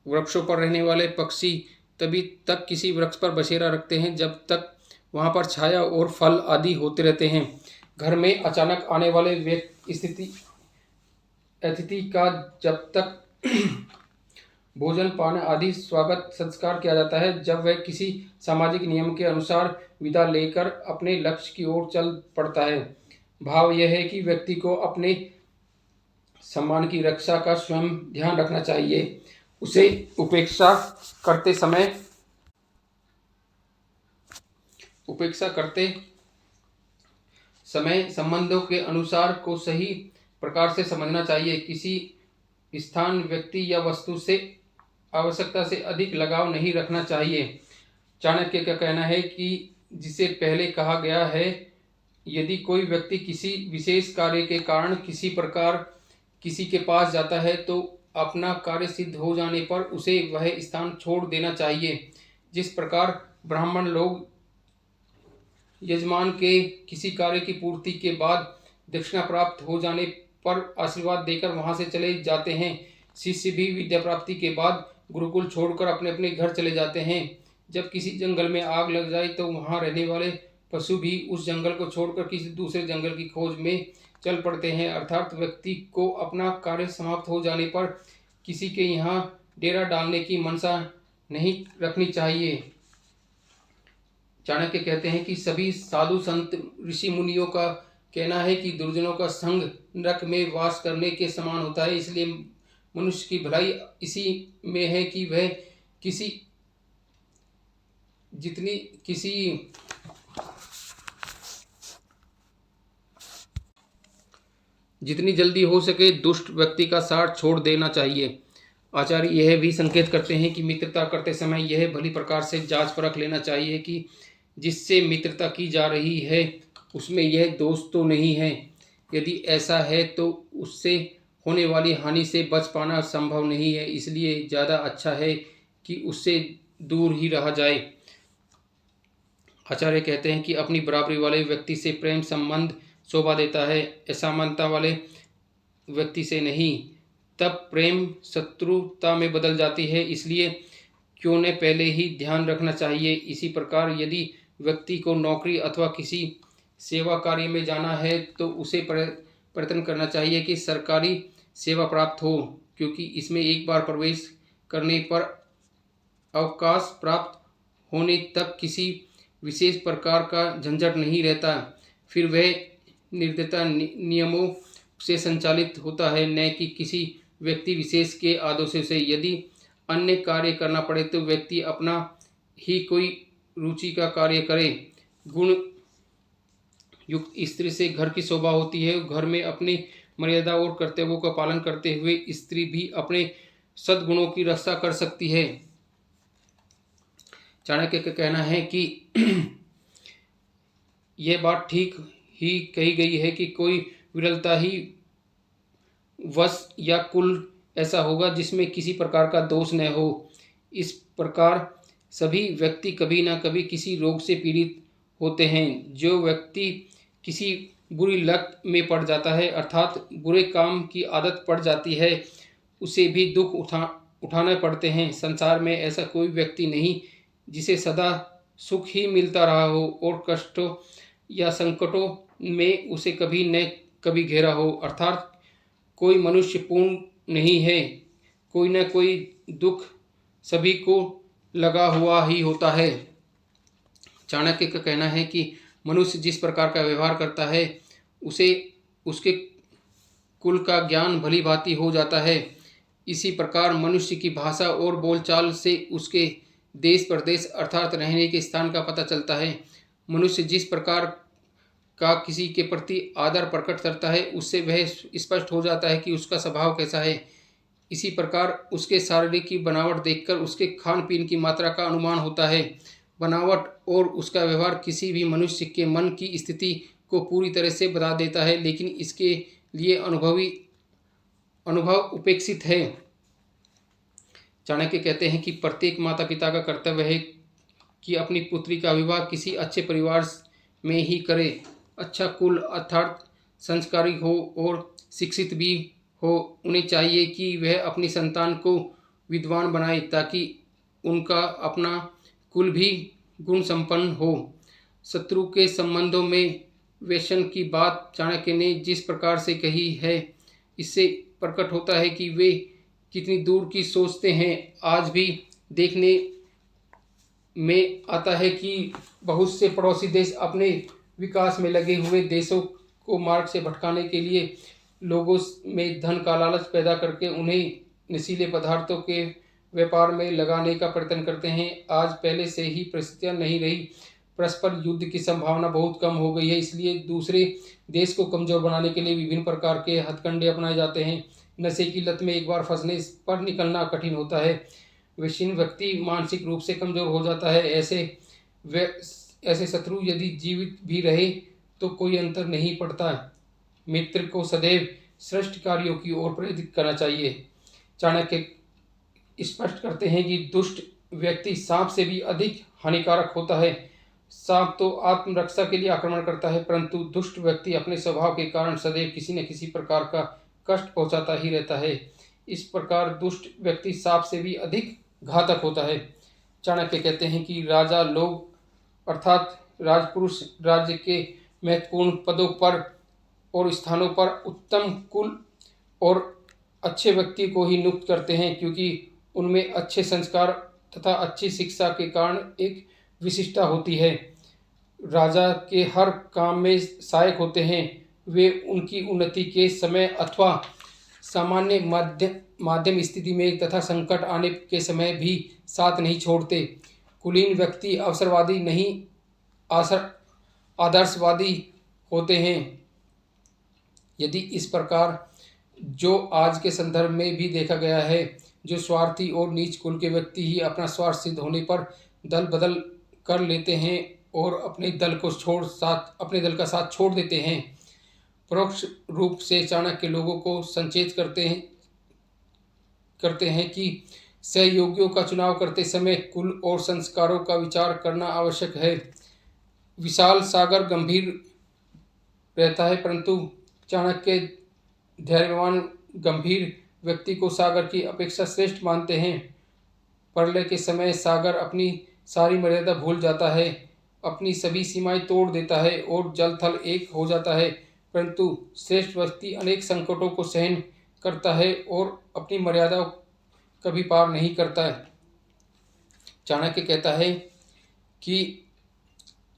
वृक्षों पर रहने वाले पक्षी तभी तक किसी वृक्ष पर बसेरा रखते हैं जब तक वहाँ पर छाया और फल आदि होते रहते हैं। घर में अचानक आने वाले अतिथि का जब तक भोजन पान आदि स्वागत संस्कार किया जाता है, जब वह किसी सामाजिक नियम के अनुसार विदा लेकर अपने लक्ष्य की ओर चल पड़ता है। भाव यह है कि व्यक्ति को अपने सम्मान की रक्षा का स्वयं ध्यान रखना चाहिए। उसे उपेक्षा करते समय संबंधों के अनुसार को सही प्रकार से समझना चाहिए। किसी स्थान, व्यक्ति या वस्तु से आवश्यकता से अधिक लगाव नहीं रखना चाहिए। चाणक्य का कहना है कि जिसे पहले कहा गया है, यदि कोई व्यक्ति किसी विशेष कार्य के कारण किसी प्रकार किसी के पास जाता है तो अपना कार्य सिद्ध हो जाने पर उसे वह स्थान छोड़ देना चाहिए। जिस प्रकार ब्राह्मण लोग यजमान के किसी कार्य की पूर्ति के बाद दक्षिणा प्राप्त हो जाने पर आशीर्वाद देकर वहां से चले जाते हैं, शिष्य भी विद्या प्राप्ति के बाद गुरुकुल छोड़कर अपने अपने घर चले जाते हैं। जब किसी जंगल में आग लग जाए तो वहां रहने वाले पशु भी उस जंगल को छोड़कर किसी दूसरे जंगल की खोज में चल पड़ते हैं। अर्थात व्यक्ति को अपना कार्य समाप्त हो जाने पर किसी के यहाँ डेरा डालने की मंशा नहीं रखनी चाहिए। चाणक्य कहते हैं कि सभी साधु संत ऋषि मुनियों का कहना है कि दुर्जनों का संग नरक में वास करने के समान होता है। इसलिए मनुष्य की भलाई इसी में है कि वह जितनी जल्दी हो सके दुष्ट व्यक्ति का साथ छोड़ देना चाहिए। आचार्य यह भी संकेत करते हैं कि मित्रता करते समय यह भली प्रकार से जांच परख लेना चाहिए कि जिससे मित्रता की जा रही है उसमें यह दोष तो नहीं है। यदि ऐसा है तो उससे होने वाली हानि से बच पाना संभव नहीं है, इसलिए ज़्यादा अच्छा है कि उससे दूर ही रहा जाए। आचार्य कहते हैं कि अपनी बराबरी वाले व्यक्ति से प्रेम संबंध शोभा देता है, असमानता वाले व्यक्ति से नहीं, तब प्रेम शत्रुता में बदल जाती है। इसलिए क्यों ने पहले ही ध्यान रखना चाहिए। इसी प्रकार यदि व्यक्ति को नौकरी अथवा किसी सेवा कार्य में जाना है तो उसे प्रयत्न करना चाहिए कि सरकारी सेवा प्राप्त हो, क्योंकि इसमें एक बार प्रवेश करने पर अवकाश प्राप्त होने तक किसी विशेष प्रकार का झंझट नहीं रहता। फिर वह निर्दयता नियमों से संचालित होता है, न कि किसी व्यक्ति विशेष के आदेशों से। यदि अन्य कार्य करना पड़े तो व्यक्ति अपना ही कोई रुचि का कार्य करे। गुण युक्त स्त्री से घर की शोभा होती है। घर में अपनी मर्यादा और कर्तव्यों का पालन करते हुए स्त्री भी अपने सद्गुणों की रक्षा कर सकती है। चाणक्य का कहना है कि यह बात ठीक ही कही गई है कि कोई विरलता ही वश या कुल ऐसा होगा जिसमें किसी प्रकार का दोष न हो। इस प्रकार सभी व्यक्ति कभी न कभी किसी रोग से पीड़ित होते हैं। जो व्यक्ति किसी बुरी लत में पड़ जाता है, अर्थात बुरे काम की आदत पड़ जाती है, उसे भी दुख उठाने पड़ते हैं। संसार में ऐसा कोई व्यक्ति नहीं जिसे सदा सुख ही मिलता रहा हो और कष्टों या संकटों में उसे कभी न कभी घेरा हो। अर्थात कोई मनुष्य पूर्ण नहीं है, कोई न कोई दुख सभी को लगा हुआ ही होता है। चाणक्य का कहना है कि मनुष्य जिस प्रकार का व्यवहार करता है उसे उसके कुल का ज्ञान भली भांति हो जाता है। इसी प्रकार मनुष्य की भाषा और बोलचाल से उसके देश प्रदेश अर्थात रहने के स्थान का पता चलता है। मनुष्य जिस प्रकार का किसी के प्रति आदर प्रकट करता है उससे वह स्पष्ट हो जाता है कि उसका स्वभाव कैसा है। इसी प्रकार उसके शारीरिक की बनावट देखकर उसके खान पीन की मात्रा का अनुमान होता है। बनावट और उसका व्यवहार किसी भी मनुष्य के मन की स्थिति को पूरी तरह से बता देता है, लेकिन इसके लिए अनुभव उपेक्षित है। चाणक्य कहते हैं कि प्रत्येक माता पिता का कर्तव्य है कि अपनी पुत्री का विवाह किसी अच्छे परिवार में ही करे। अच्छा कुल अर्थात संस्कारी हो और शिक्षित भी हो। उन्हें चाहिए कि वह अपनी संतान को विद्वान बनाए ताकि उनका अपना कुल भी गुण संपन्न हो। शत्रु के संबंधों में व्यसन की बात चाणक्य ने जिस प्रकार से कही है, इससे प्रकट होता है कि वे कितनी दूर की सोचते हैं। आज भी देखने में आता है कि बहुत से पड़ोसी देश अपने विकास में लगे हुए देशों को मार्ग से भटकाने के लिए लोगों में धन का लालच पैदा करके उन्हें नशीले पदार्थों के व्यापार में लगाने का प्रयत्न करते हैं। आज पहले से ही परिस्थितियां नहीं रही, परस्पर युद्ध की संभावना बहुत कम हो गई है, इसलिए दूसरे देश को कमजोर बनाने के लिए विभिन्न प्रकार के हथकंडे अपनाए जाते हैं। नशे की लत में एक बार फंसने पर निकलना कठिन होता है। विषीण व्यक्ति मानसिक रूप से कमजोर हो जाता है। ऐसे शत्रु यदि जीवित भी रहे तो कोई अंतर नहीं पड़ता। मित्र को सदैव श्रेष्ठ कार्यों की ओर प्रेरित करना चाहिए। चाणक्य स्पष्ट करते हैं कि दुष्ट व्यक्ति सांप से भी अधिक हानिकारक होता है। सांप तो आत्मरक्षा के लिए आक्रमण करता है, परंतु दुष्ट व्यक्ति अपने स्वभाव के कारण सदैव किसी न किसी प्रकार का कष्ट पहुंचाता ही रहता है। इस प्रकार दुष्ट व्यक्ति सांप से भी अधिक घातक होता है। चाणक्य कहते हैं कि राजा लोग अर्थात राजपुरुष राज्य के महत्वपूर्ण पदों पर और स्थानों पर उत्तम कुल और अच्छे व्यक्ति को ही नियुक्त करते हैं, क्योंकि उनमें अच्छे संस्कार तथा अच्छी शिक्षा के कारण एक विशिष्टता होती है। राजा के हर काम में सहायक होते हैं। वे उनकी उन्नति के समय अथवा सामान्य माध्यम स्थिति में तथा संकट आने के समय भी साथ नहीं छोड़ते। कुलीन व्यक्ति अवसरवादी नहीं आदर्शवादी होते हैं। यदि इस प्रकार जो आज के संदर्भ में भी देखा गया है, जो स्वार्थी और नीच कुल के व्यक्ति ही अपना स्वार्थ सिद्ध होने पर दल बदल कर लेते हैं और अपने दल का साथ छोड़ देते हैं। परोक्ष रूप से चाणक्य लोगों को संचेत करते हैं कि सहयोगियों का चुनाव करते समय कुल और संस्कारों का विचार करना आवश्यक है। विशाल सागर गंभीर रहता है, परंतु चाणक्य धैर्यवान गंभीर व्यक्ति को सागर की अपेक्षा श्रेष्ठ मानते हैं। प्रलय के समय सागर अपनी सारी मर्यादा भूल जाता है, अपनी सभी सीमाएं तोड़ देता है और जल थल एक हो जाता है, परंतु श्रेष्ठ व्यक्ति अनेक संकटों को सहन करता है और अपनी मर्यादा कभी पार नहीं करता है। चाणक्य कहता है कि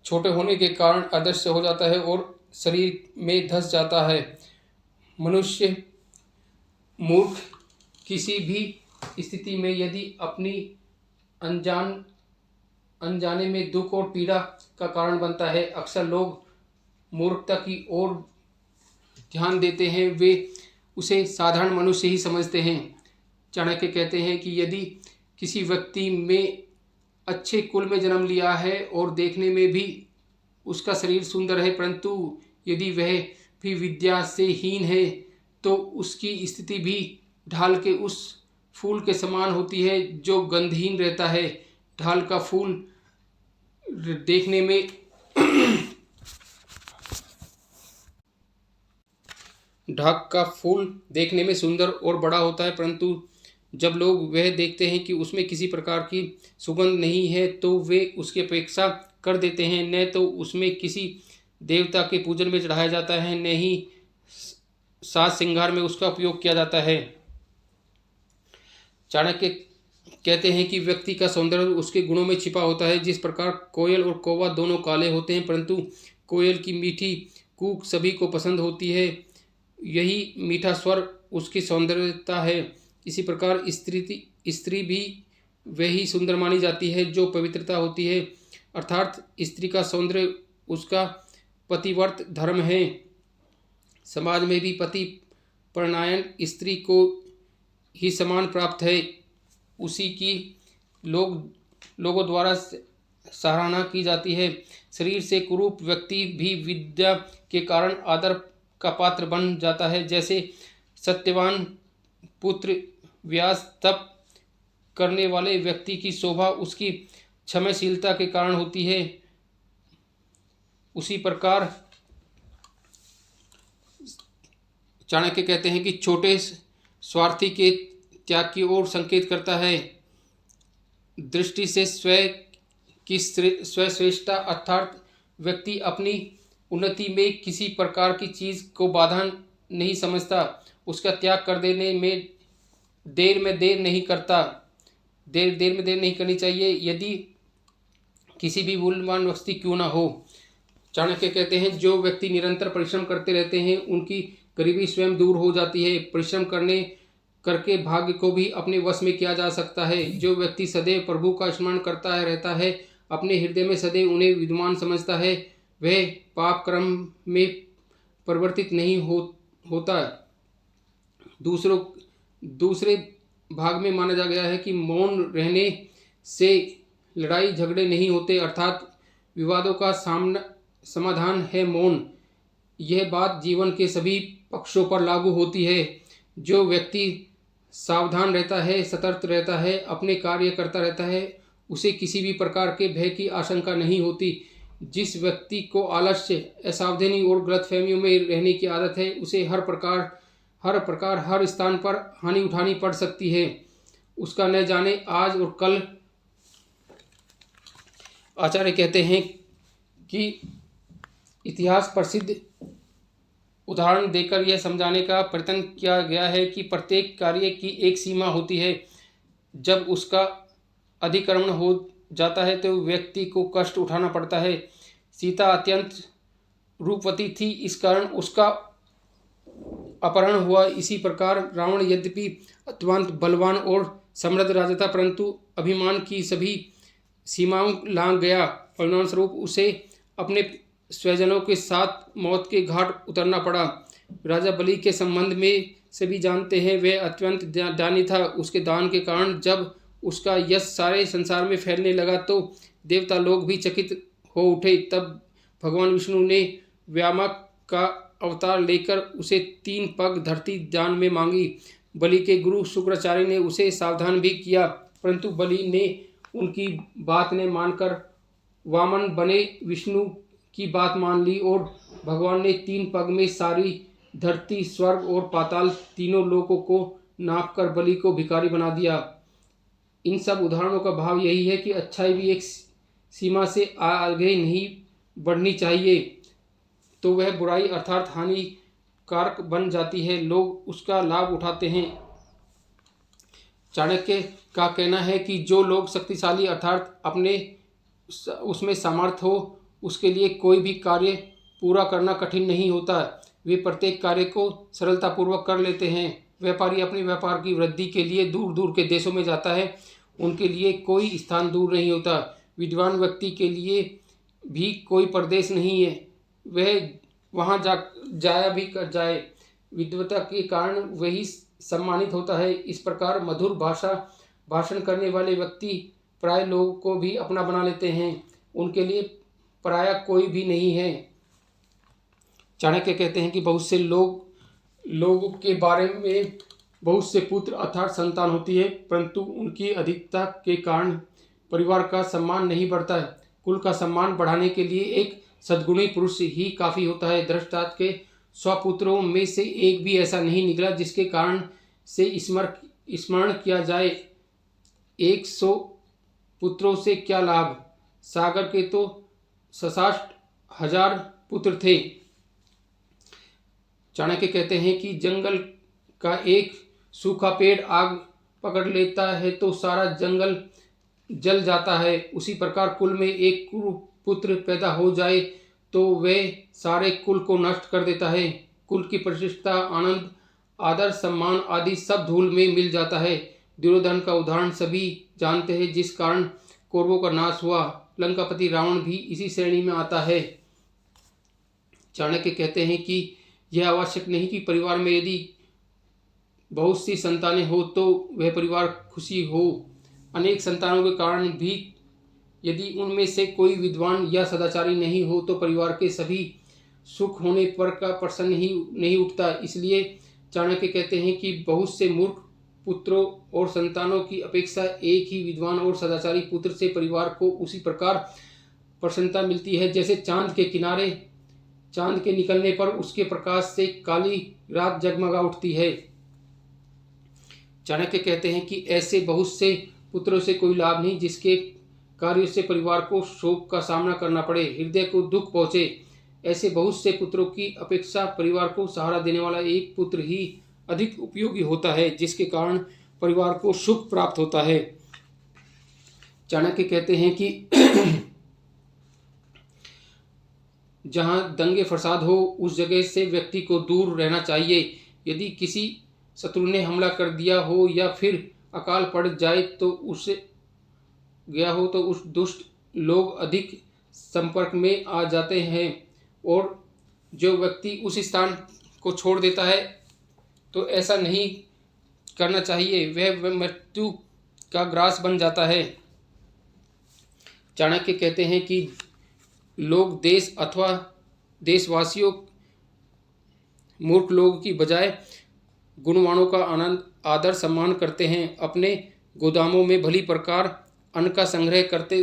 छोटे होने के कारण अदृश्य हो जाता है और शरीर में धंस जाता है। मनुष्य मूर्ख किसी भी स्थिति में यदि अपनी अनजाने में दुख और पीड़ा का कारण बनता है। अक्सर लोग मूर्खता की ओर ध्यान देते हैं, वे उसे साधारण मनुष्य ही समझते हैं। चाणक्य कहते हैं कि यदि किसी व्यक्ति में अच्छे कुल में जन्म लिया है और देखने में भी उसका शरीर सुंदर है, परंतु यदि वह भी विद्या से हीन है तो उसकी स्थिति भी ढाल के उस फूल के समान होती है जो गंधहीन रहता है। ढाल का फूल देखने में ढाक का फूल देखने में सुंदर और बड़ा होता है, परंतु जब लोग वह देखते हैं कि उसमें किसी प्रकार की सुगंध नहीं है तो वे उसकी अपेक्षा कर देते हैं। न तो उसमें किसी देवता के पूजन में चढ़ाया जाता है, न ही साज श्रृंगार में उसका उपयोग किया जाता है। चाणक्य कहते हैं कि व्यक्ति का सौंदर्य उसके गुणों में छिपा होता है। जिस प्रकार कोयल और कौवा दोनों काले होते हैं, परंतु कोयल की मीठी कूक सभी को पसंद होती है, यही मीठा स्वर उसकी सौंदर्यता है। इसी प्रकार स्त्री भी वही सुंदर मानी जाती है जो पवित्रता होती है, अर्थात स्त्री का सौंदर्य उसका पतिव्रत धर्म है। समाज में भी पति परिणयन स्त्री को ही समान प्राप्त है, उसी की लोगों द्वारा सराहना की जाती है। शरीर से कुरूप व्यक्ति भी विद्या के कारण आदर का पात्र बन जाता है। जैसे सत्यवान पुत्र व्यास तप करने वाले व्यक्ति की शोभा उसकी क्षमाशीलता के कारण होती है, उसी प्रकार चाणक्य कहते हैं कि छोटे स्वार्थी के त्याग की ओर संकेत करता है। दृष्टि से स्वश्रेष्ठता अर्थात व्यक्ति अपनी उन्नति में किसी प्रकार की चीज को बाधा नहीं समझता, उसका त्याग कर देने में देर नहीं करनी चाहिए, यदि किसी भी मूल्यवान वस्तु क्यों ना हो। चाणक्य कहते हैं जो व्यक्ति निरंतर परिश्रम करते रहते हैं उनकी गरीबी स्वयं दूर हो जाती है। परिश्रम करके भाग्य को भी अपने वश में किया जा सकता है। जो व्यक्ति सदैव प्रभु का स्मरण करता रहता है, अपने हृदय में सदैव उन्हें विद्वान समझता है, वह पाप कर्म में परिवर्तित नहीं होता। दूसरे भाग में माना जा गया है कि मौन रहने से लड़ाई झगड़े नहीं होते, अर्थात विवादों का समाधान है मौन। यह बात जीवन के सभी पक्षों पर लागू होती है। जो व्यक्ति सावधान रहता है, सतर्क रहता है, अपने कार्य करता रहता है, उसे किसी भी प्रकार के भय की आशंका नहीं होती। जिस व्यक्ति को आलस्य, असावधानी और गलतफहमियों में रहने की आदत है, उसे हर प्रकार हर स्थान पर हानि उठानी पड़ सकती है। उसका न जाने आज और कल। आचार्य कहते हैं कि इतिहास प्रसिद्ध उदाहरण देकर यह समझाने का प्रयत्न किया गया है कि प्रत्येक कार्य की एक सीमा होती है। जब उसका अधिक्रमण हो जाता है तो व्यक्ति को कष्ट उठाना पड़ता है। सीता अत्यंत रूपवती थी, इस कारण उसका अपहरण हुआ। इसी प्रकार रावण यद्यपि अत्यंत बलवान और समृद्ध राजा था, परंतु अभिमान की सभी सीमाओं लांघ गया। परिणामस्वरूप उसे अपने स्वजनों के साथ मौत के घाट उतरना पड़ा। राजा बलि के संबंध में सभी जानते हैं, वह अत्यंत दानी था। उसके दान के कारण जब उसका यश सारे संसार में फैलने लगा तो देवता लोग भी चकित हो उठे। तब भगवान विष्णु ने व्यामक का अवतार लेकर उसे 3 पग धरती दान में मांगी। बलि के गुरु शुक्राचार्य ने उसे सावधान भी किया, परंतु बलि ने उनकी बात ने मानकर वामन बने विष्णु की बात मान ली और भगवान ने 3 पग में सारी धरती, स्वर्ग और पाताल तीनों लोकों को नापकर बलि को भिखारी बना दिया। इन सब उदाहरणों का भाव यही है कि अच्छाई भी एक सीमा से आगे नहीं बढ़नी चाहिए, तो वह बुराई अर्थात हानिकारक बन जाती है। लोग उसका लाभ उठाते हैं। चाणक्य का कहना है कि जो लोग शक्तिशाली अर्थात अपने उसमें सामर्थ्य हो, उसके लिए कोई भी कार्य पूरा करना कठिन नहीं होता। वे प्रत्येक कार्य को सरलतापूर्वक कर लेते हैं। व्यापारी अपने व्यापार की वृद्धि के लिए दूर दूर के देशों में जाता है, उनके लिए कोई स्थान दूर नहीं होता। विद्वान व्यक्ति के लिए भी कोई प्रदेश नहीं है, वह वहाँ जाया भी कर जाए, विद्वता के कारण वही सम्मानित होता है। इस प्रकार मधुर भाषण करने वाले व्यक्ति प्राय लोगों को भी अपना बना लेते हैं, उनके लिए पराया कोई भी नहीं है। चाणक्य कहते हैं कि बहुत से लोगों के बारे में बहुत से पुत्र अर्थात संतान होती है, परंतु उनकी अधिकता के कारण परिवार का सम्मान नहीं बढ़ता है। कुल का सम्मान बढ़ाने के लिए एक सद्गुणी पुरुष ही काफ़ी होता है। दृष्टांत के 100 पुत्रों में से एक भी ऐसा नहीं निकला जिसके कारण से स्मरण किया जाए। 100 पुत्रों से क्या लाभ? सागर के तो 66,000 पुत्र थे। चाणक्य कहते हैं कि जंगल का एक सूखा पेड़ आग पकड़ लेता है तो सारा जंगल जल जाता है। उसी प्रकार कुल में एक कुपुत्र पैदा हो जाए तो वह सारे कुल को नष्ट कर देता है। कुल की प्रतिष्ठा, आनंद, आदर, सम्मान आदि सब धूल में मिल जाता है। दुर्योधन का उदाहरण सभी जानते हैं, जिस कारण कौरवों का नाश हुआ। लंकापति रावण भी इसी श्रेणी में आता है। चाणक्य कहते हैं कि यह आवश्यक नहीं कि परिवार में यदि बहुत सी संतानें हो तो वह परिवार खुशी हो। अनेक संतानों के कारण भी यदि उनमें से कोई विद्वान या सदाचारी नहीं हो तो परिवार के सभी सुख होने पर का प्रश्न ही नहीं उठता। इसलिए चाणक्य कहते हैं कि बहुत से मूर्ख पुत्रों और संतानों की अपेक्षा एक ही विद्वान और सदाचारी पुत्र से परिवार को उसी प्रकार प्रसन्नता मिलती है जैसे चांद के किनारे चांद के निकलने पर उसके प्रकाश से काली रात जगमगा उठती है। चाणक्य कहते हैं कि ऐसे बहुत से पुत्रों से कोई लाभ नहीं जिसके कार्यों से परिवार को शोक का सामना करना पड़े, हृदय को दुख पहुँचे। ऐसे बहुत से पुत्रों की अपेक्षा परिवार को सहारा देने वाला एक पुत्र ही अधिक उपयोगी होता है, जिसके कारण परिवार को सुख प्राप्त होता है। चाणक्य कहते हैं कि जहाँ दंगे फसाद हो उस जगह से व्यक्ति को दूर रहना चाहिए। यदि किसी शत्रु ने हमला कर दिया हो या फिर अकाल पड़ जाए तो उसे गया हो तो उस दुष्ट लोग अधिक संपर्क में आ जाते हैं और जो व्यक्ति उस स्थान को छोड़ देता है तो ऐसा नहीं करना चाहिए, वह मृत्यु का ग्रास बन जाता है। चाणक्य कहते हैं कि लोग देश अथवा देशवासियों मूर्ख लोगों की बजाय गुणवानों का आनंद आदर सम्मान करते हैं। अपने गोदामों में भली प्रकार अन्न का संग्रह करते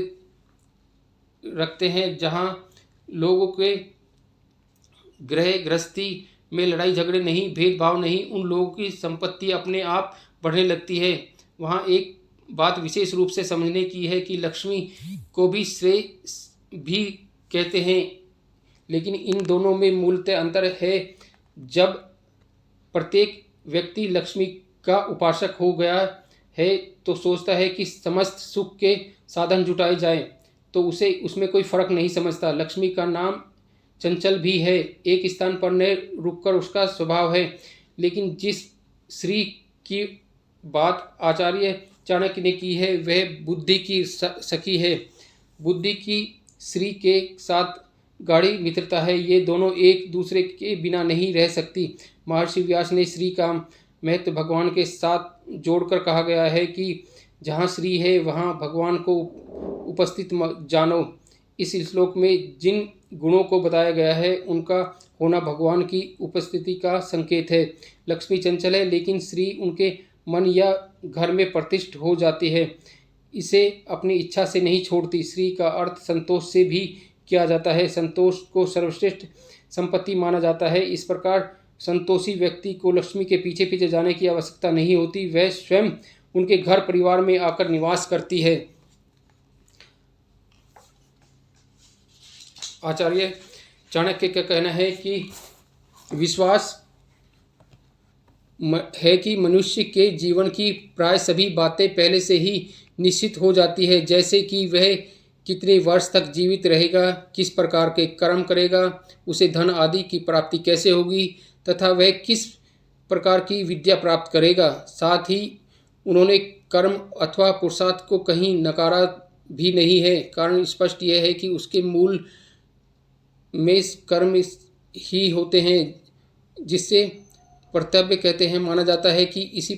रखते हैं। जहाँ लोगों के गृह गृहस्थी में लड़ाई झगड़े नहीं, भेदभाव नहीं, उन लोगों की संपत्ति अपने आप बढ़ने लगती है। वहाँ एक बात विशेष रूप से समझने की है कि लक्ष्मी को भी श्रेय भी कहते हैं, लेकिन इन दोनों में मूलतः अंतर है। जब प्रत्येक व्यक्ति लक्ष्मी का उपासक हो गया है तो सोचता है कि समस्त सुख के साधन जुटाए जाएं, तो उसे उसमें कोई फर्क नहीं समझता। लक्ष्मी का नाम चंचल भी है, एक स्थान पर न रुककर उसका स्वभाव है। लेकिन जिस श्री की बात आचार्य चाणक्य ने की है वह बुद्धि की सखी है। बुद्धि की श्री के साथ गाढ़ी मित्रता है, ये दोनों एक दूसरे के बिना नहीं रह सकती। महर्षि व्यास ने श्री का महत्व भगवान के साथ जोड़कर कहा गया है कि जहाँ श्री है वहाँ भगवान को उपस्थित जानो। इस श्लोक में जिन गुणों को बताया गया है उनका होना भगवान की उपस्थिति का संकेत है। लक्ष्मी चंचल है लेकिन श्री उनके मन या घर में प्रतिष्ठित हो जाती है, इसे अपनी इच्छा से नहीं छोड़ती। श्री का अर्थ संतोष से भी किया जाता है, संतोष को सर्वश्रेष्ठ संपत्ति माना जाता है। इस प्रकार संतोषी व्यक्ति को लक्ष्मी के पीछे पीछे जाने की आवश्यकता नहीं होती, वह स्वयं उनके घर परिवार में आकर निवास करती है। आचार्य चाणक्य का कहना है कि विश्वास है कि मनुष्य के जीवन की प्राय सभी बातें पहले से ही निश्चित हो जाती है, जैसे कि वह कितने वर्ष तक जीवित रहेगा, किस प्रकार के कर्म करेगा, उसे धन आदि की प्राप्ति कैसे होगी तथा वह किस प्रकार की विद्या प्राप्त करेगा। साथ ही उन्होंने कर्म अथवा पुरुषार्थ को कहीं नकारा भी नहीं है। कारण स्पष्ट यह है कि उसके मूल में कर्म ही होते हैं, जिससे कर्तव्य कहते हैं माना जाता है कि उसी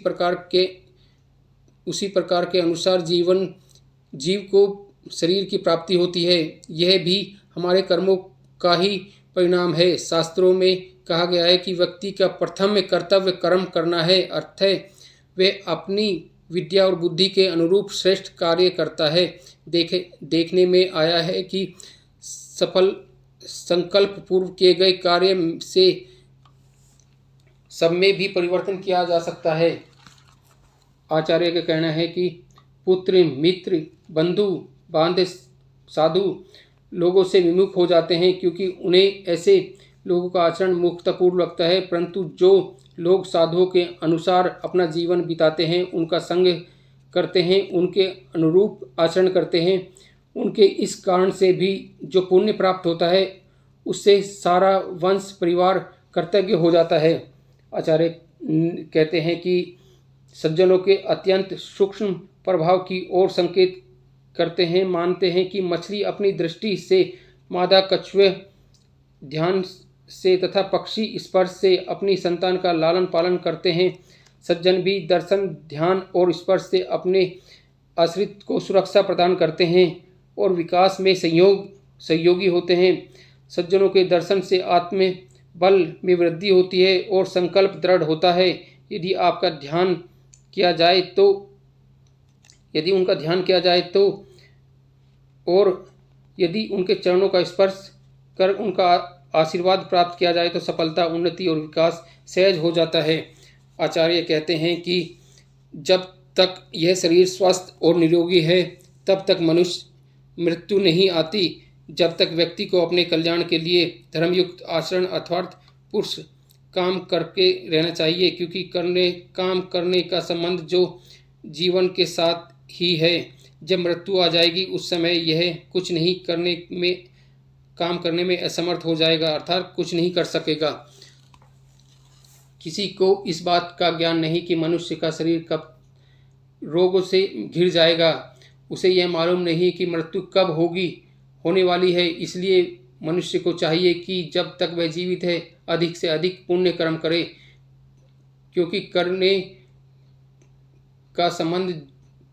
प्रकार के अनुसार जीव को शरीर की प्राप्ति होती है। यह भी हमारे कर्मों का ही परिणाम है। शास्त्रों में कहा गया है कि व्यक्ति का प्रथम कर्तव्य कर्म करना है, अर्थ है वह अपनी विद्या और बुद्धि के अनुरूप श्रेष्ठ कार्य करता है। देखने में आया है कि सफल संकल्प पूर्व किए गए कार्य से सब में भी परिवर्तन किया जा सकता है। आचार्य का कहना है कि पुत्र मित्र बंधु बांधे साधु लोगों से विमुख हो जाते हैं, क्योंकि उन्हें ऐसे लोगों का आचरण मूर्खतापूर्ण लगता है। परंतु जो लोग साधुओं के अनुसार अपना जीवन बिताते हैं, उनका संग करते हैं, उनके अनुरूप आचरण करते हैं, उनके इस कारण से भी जो पुण्य प्राप्त होता है उससे सारा वंश परिवार कर्तव्य हो जाता है। आचार्य कहते हैं कि सज्जनों के अत्यंत सूक्ष्म प्रभाव की ओर संकेत करते हैं। मानते हैं कि मछली अपनी दृष्टि से, मादा कछुए ध्यान से तथा पक्षी स्पर्श से अपनी संतान का लालन पालन करते हैं। सज्जन भी दर्शन ध्यान और स्पर्श से अपने आश्रित को सुरक्षा प्रदान करते हैं और विकास में सहयोगी होते हैं। सज्जनों के दर्शन से आत्म बल में वृद्धि होती है और संकल्प दृढ़ होता है। यदि उनका ध्यान किया जाए तो और यदि उनके चरणों का स्पर्श कर उनका आशीर्वाद प्राप्त किया जाए तो सफलता, उन्नति और विकास सहज हो जाता है। आचार्य कहते हैं कि जब तक यह शरीर स्वस्थ और निरोगी है तब तक मनुष्य मृत्यु नहीं आती। जब तक व्यक्ति को अपने कल्याण के लिए धर्मयुक्त आचरण अर्थात पुरुष काम करके रहना चाहिए, क्योंकि काम करने का संबंध जो जीवन के साथ ही है। जब मृत्यु आ जाएगी उस समय यह कुछ नहीं काम करने में असमर्थ हो जाएगा, अर्थात कुछ नहीं कर सकेगा। किसी को इस बात का ज्ञान नहीं कि मनुष्य का शरीर कब रोगों से घिर जाएगा। उसे यह मालूम नहीं कि मृत्यु कब होने वाली है। इसलिए मनुष्य को चाहिए कि जब तक वह जीवित है अधिक से अधिक पुण्य कर्म करे, क्योंकि करने का संबंध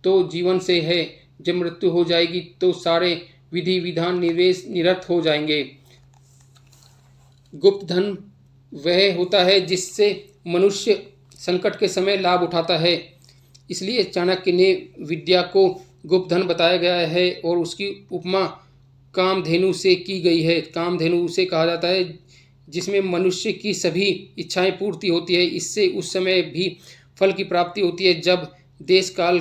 तो जीवन से है। जब मृत्यु हो जाएगी तो सारे विधि विधान निरस्त हो जाएंगे। गुप्त धन वह होता है जिससे मनुष्य संकट के समय लाभ उठाता है। इसलिए चाणक्य ने विद्या को गुप्त धन बताया गया है और उसकी उपमा कामधेनु से की गई है। कामधेनु उसे कहा जाता है जिसमें मनुष्य की सभी इच्छाएं पूर्ति होती है। इससे उस समय भी फल की प्राप्ति होती है जब देश काल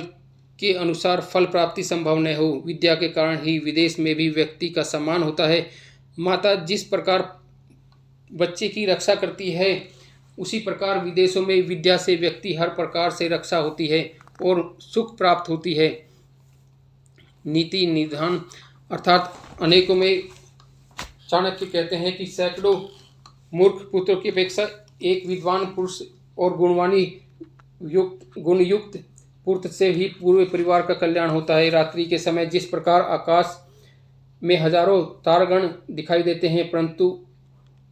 के अनुसार फल प्राप्ति संभव न हो। विद्या के कारण ही विदेश में भी व्यक्ति का सम्मान होता है। माता जिस प्रकार बच्चे की रक्षा करती है, उसी प्रकार विदेशों में विद्या से व्यक्ति हर प्रकार से रक्षा होती है और सुख प्राप्त होती है। नीति निधान अर्थात अनेकों में चाणक्य कहते हैं कि सैकड़ों मूर्ख पुत्रों की अपेक्षा एक विद्वान पुरुष और गुणयुक्त पुत्र से ही पूरे परिवार का कल्याण होता है। रात्रि के समय जिस प्रकार आकाश में हजारों तारगण दिखाई देते हैं, परंतु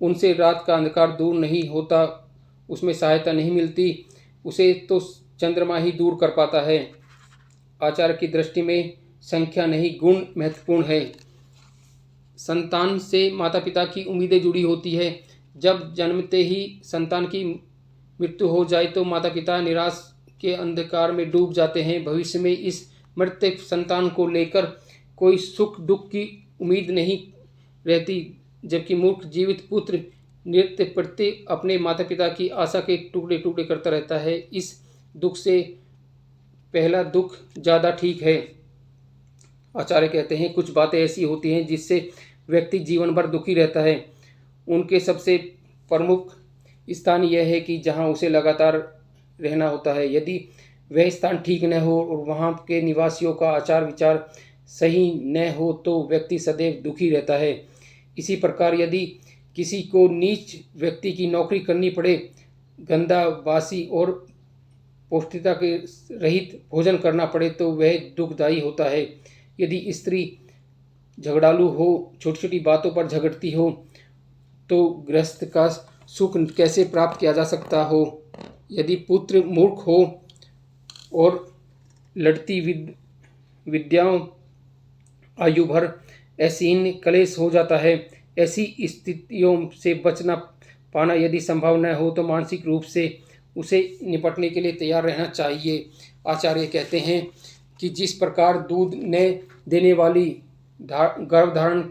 उनसे रात का अंधकार दूर नहीं होता, उसमें सहायता नहीं मिलती, उसे तो चंद्रमा ही दूर कर पाता है। आचार्य की दृष्टि में संख्या नहीं गुण महत्वपूर्ण है। संतान से माता पिता की उम्मीदें जुड़ी होती है। जब जन्मते ही संतान की मृत्यु हो जाए तो माता पिता निराश के अंधकार में डूब जाते हैं। भविष्य में इस मृत संतान को लेकर कोई सुख दुख की उम्मीद नहीं रहती, जबकि मूर्ख जीवित पुत्र नित्य प्रति अपने माता पिता की आशा के टुकड़े टुकड़े करता रहता है। इस दुख से पहला दुख ज़्यादा ठीक है। आचार्य कहते हैं कुछ बातें ऐसी होती हैं जिससे व्यक्ति जीवन भर दुखी रहता है। उनके सबसे प्रमुख स्थान यह है कि जहां उसे लगातार रहना होता है। यदि वह स्थान ठीक न हो और वहां के निवासियों का आचार विचार सही न हो तो व्यक्ति सदैव दुखी रहता है। इसी प्रकार यदि किसी को नीच व्यक्ति की नौकरी करनी पड़े, गंदा बासी और पौष्टिकता के रहित भोजन करना पड़े तो वह दुखदायी होता है। यदि स्त्री झगड़ालू हो, छोटी छोटी बातों पर झगड़ती हो, तो गृहस्थ का सुख कैसे प्राप्त किया जा सकता हो। यदि पुत्र मूर्ख हो और लड़ती विद्याओं आयु भर ऐसी कलेश हो जाता है। ऐसी स्थितियों से बचना पाना यदि संभव न हो तो मानसिक रूप से उसे निपटने के लिए तैयार रहना चाहिए। आचार्य कहते हैं कि जिस प्रकार दूध न देने वाली गर्भधारण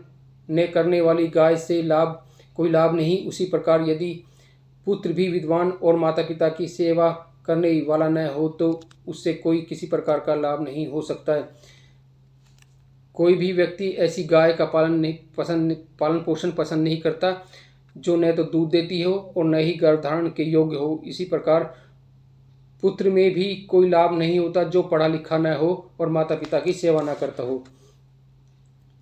न करने वाली गाय से कोई लाभ नहीं, उसी प्रकार यदि पुत्र भी विद्वान और माता पिता की सेवा करने वाला न हो तो उससे कोई किसी प्रकार का लाभ नहीं हो सकता है। कोई भी व्यक्ति ऐसी गाय का पालन पोषण पसंद नहीं करता जो न तो दूध देती हो और न ही गर्भधारण के योग्य हो। इसी प्रकार पुत्र में भी कोई लाभ नहीं होता जो पढ़ा लिखा न हो और माता पिता की सेवा न करता हो।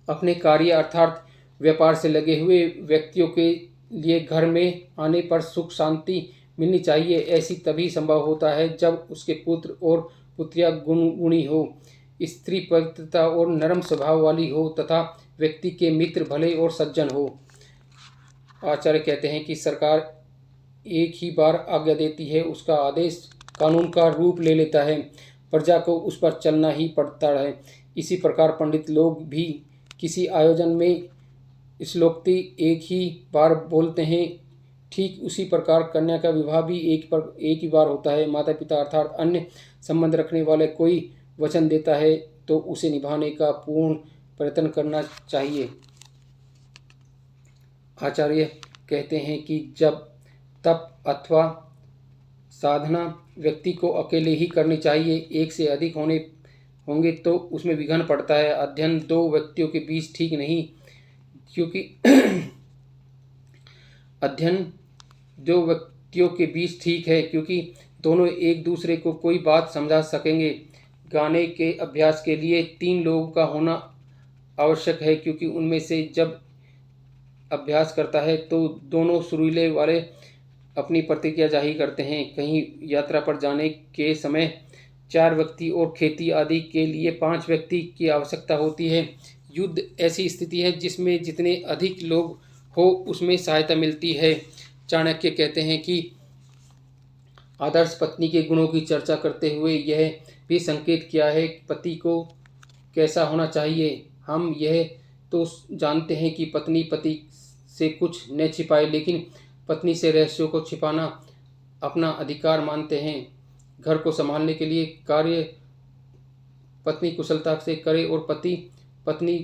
अपने कार्य अर्थात व्यापार से लगे हुए व्यक्तियों के लिए घर में आने पर सुख शांति मिलनी चाहिए। ऐसी तभी संभव होता है जब उसके पुत्र और पुत्रियां गुणी हो, स्त्री पवित्रता और नरम स्वभाव वाली हो तथा व्यक्ति के मित्र भले और सज्जन हो। आचार्य कहते हैं कि सरकार एक ही बार आज्ञा देती है, उसका आदेश कानून का रूप ले लेता है, प्रजा को उस पर चलना ही पड़ता है। इसी प्रकार पंडित लोग भी किसी आयोजन में श्लोक्ति एक ही बार बोलते हैं। ठीक उसी प्रकार कन्या का विवाह भी एक ही बार होता है। माता पिता अर्थात अन्य संबंध रखने वाले कोई वचन देता है तो उसे निभाने का पूर्ण प्रयत्न करना चाहिए। आचार्य कहते हैं कि जब तप अथवा साधना व्यक्ति को अकेले ही करनी चाहिए, एक से अधिक होंगे तो उसमें विघ्न पड़ता है। अध्ययन दो व्यक्तियों के बीच ठीक नहीं, क्योंकि अध्ययन दो व्यक्तियों के बीच ठीक है क्योंकि दोनों एक दूसरे को कोई बात समझा सकेंगे। गाने के अभ्यास के लिए 3 लोगों का होना आवश्यक है, क्योंकि उनमें से जब अभ्यास करता है तो दोनों सुरीले वाले अपनी प्रतिक्रिया जाहिर करते हैं। कहीं यात्रा पर जाने के समय 4 व्यक्ति और खेती आदि के लिए 5 व्यक्ति की आवश्यकता होती है। युद्ध ऐसी स्थिति है जिसमें जितने अधिक लोग हो उसमें सहायता मिलती है। चाणक्य कहते हैं कि आदर्श पत्नी के गुणों की चर्चा करते हुए यह भी संकेत किया है कि पति को कैसा होना चाहिए। हम यह तो जानते हैं कि पत्नी पति से कुछ न छिपाए, लेकिन पत्नी से रहस्यों को छिपाना अपना अधिकार मानते हैं। घर को संभालने के लिए कार्य पत्नी कुशलता से करे और पति पत्नी